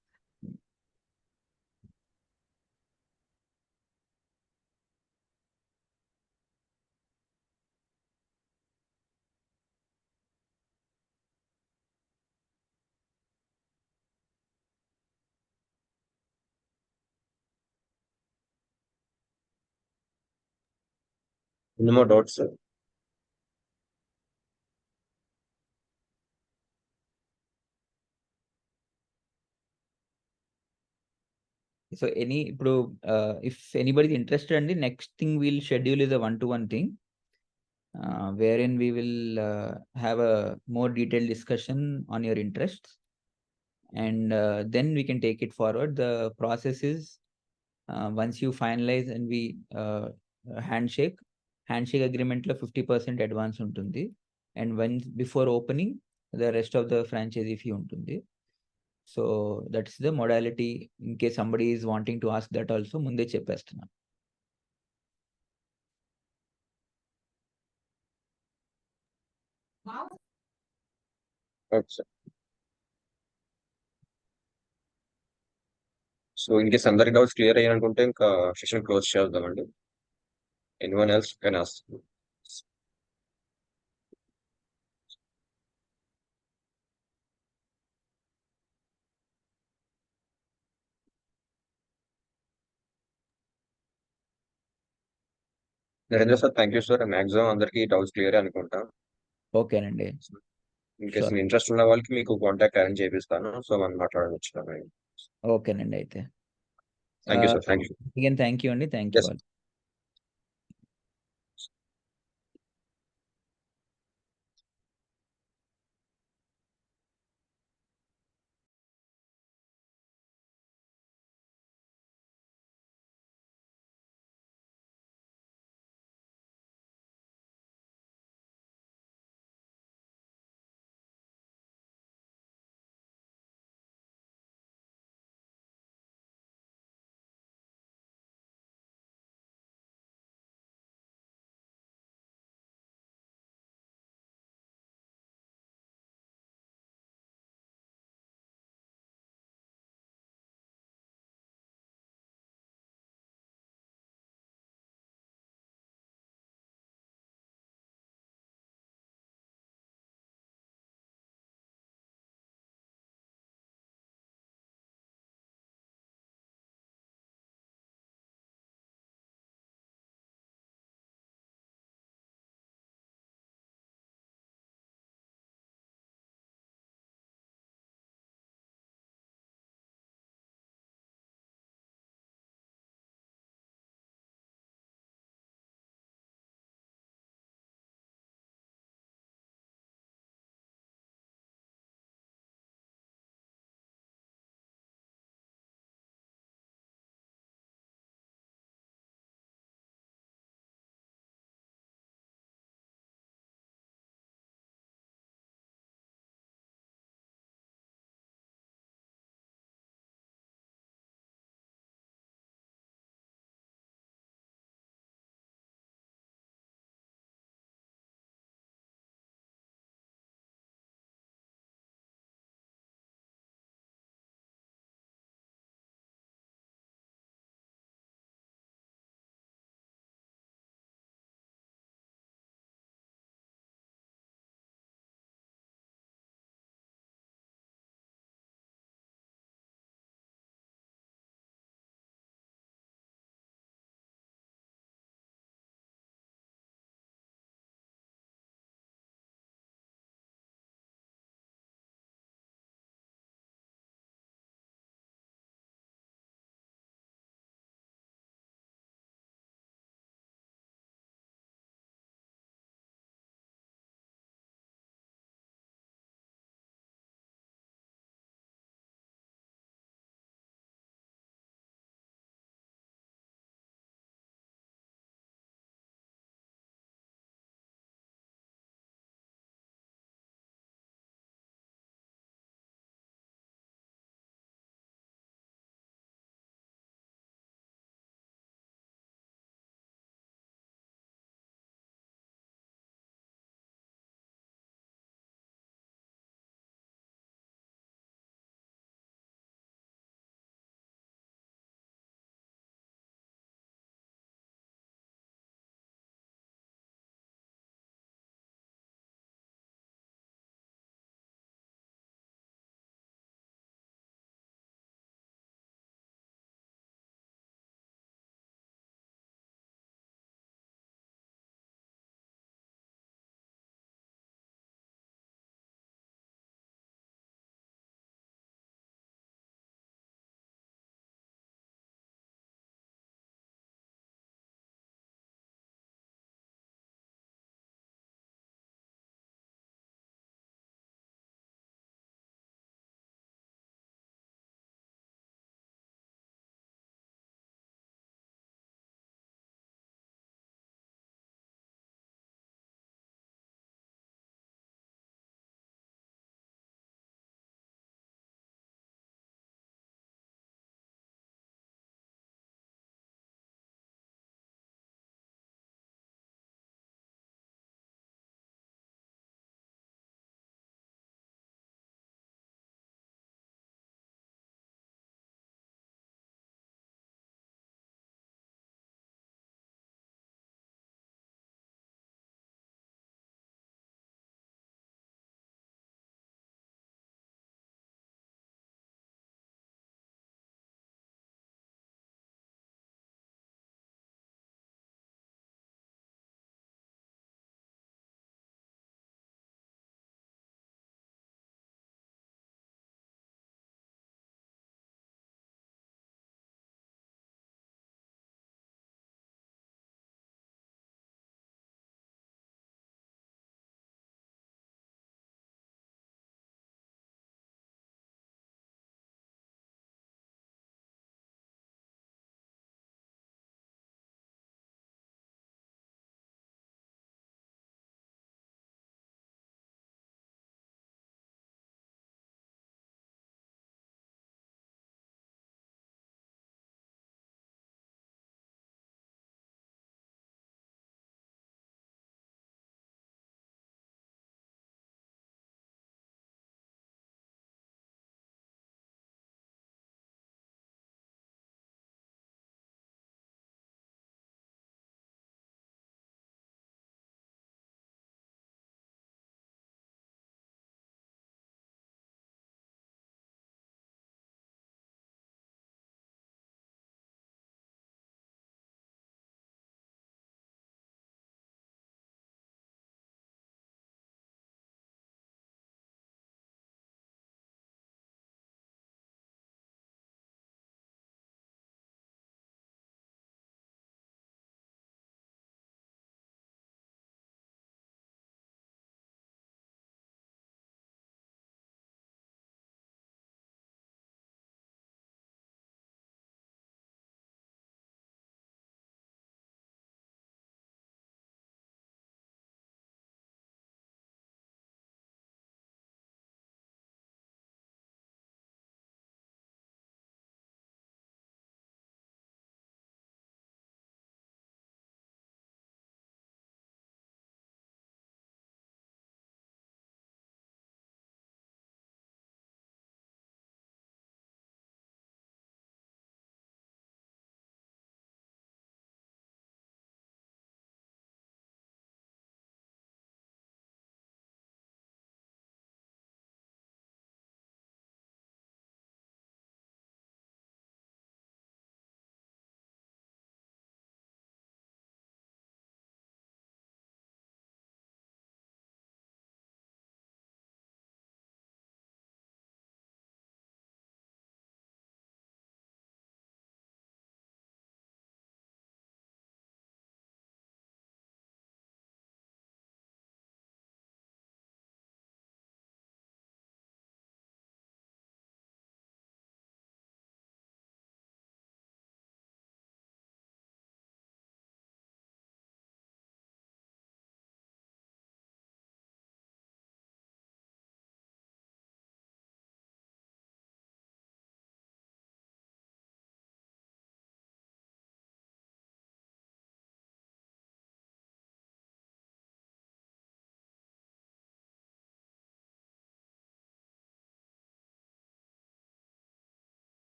Any more doubts, sir? So ఇప్పుడు ఇఫ్ ఎనీబడి ఇంట్రెస్టెడ్ అండి, next thing wheel schedule is a 1-to-1 thing wherein we will have a more detailed discussion on your interests, and then we can take it forward. The process is once you finalize and we handshake agreement లో 50% advance ఉంటుంది, and once before opening the rest of the franchisee fee ఉంటుంది. So that's the modality. In case somebody is wanting to ask that also, ముందే చెప్పేస్తున్నా. Okay, sir. So in case అందరి doubts clear అయ్యాయనుకుంటే ఇంకా session close చేద్దామండి. Anyone else can ask. Narendra sir, thank you sir. Maximum అందరికి doubts clear అనుకుంటా. ఓకేనండి. In case Sure. Interest ఉన్న వాళ్ళకి మీకు కాంటాక్ట్ అరేంజ్ చేపిస్తాను, సో మనం మాట్లాడవచ్చు. ఓకేనండి అయితే. Thank you sir thank you Again, thank you, Andy. Thank you Yes. all.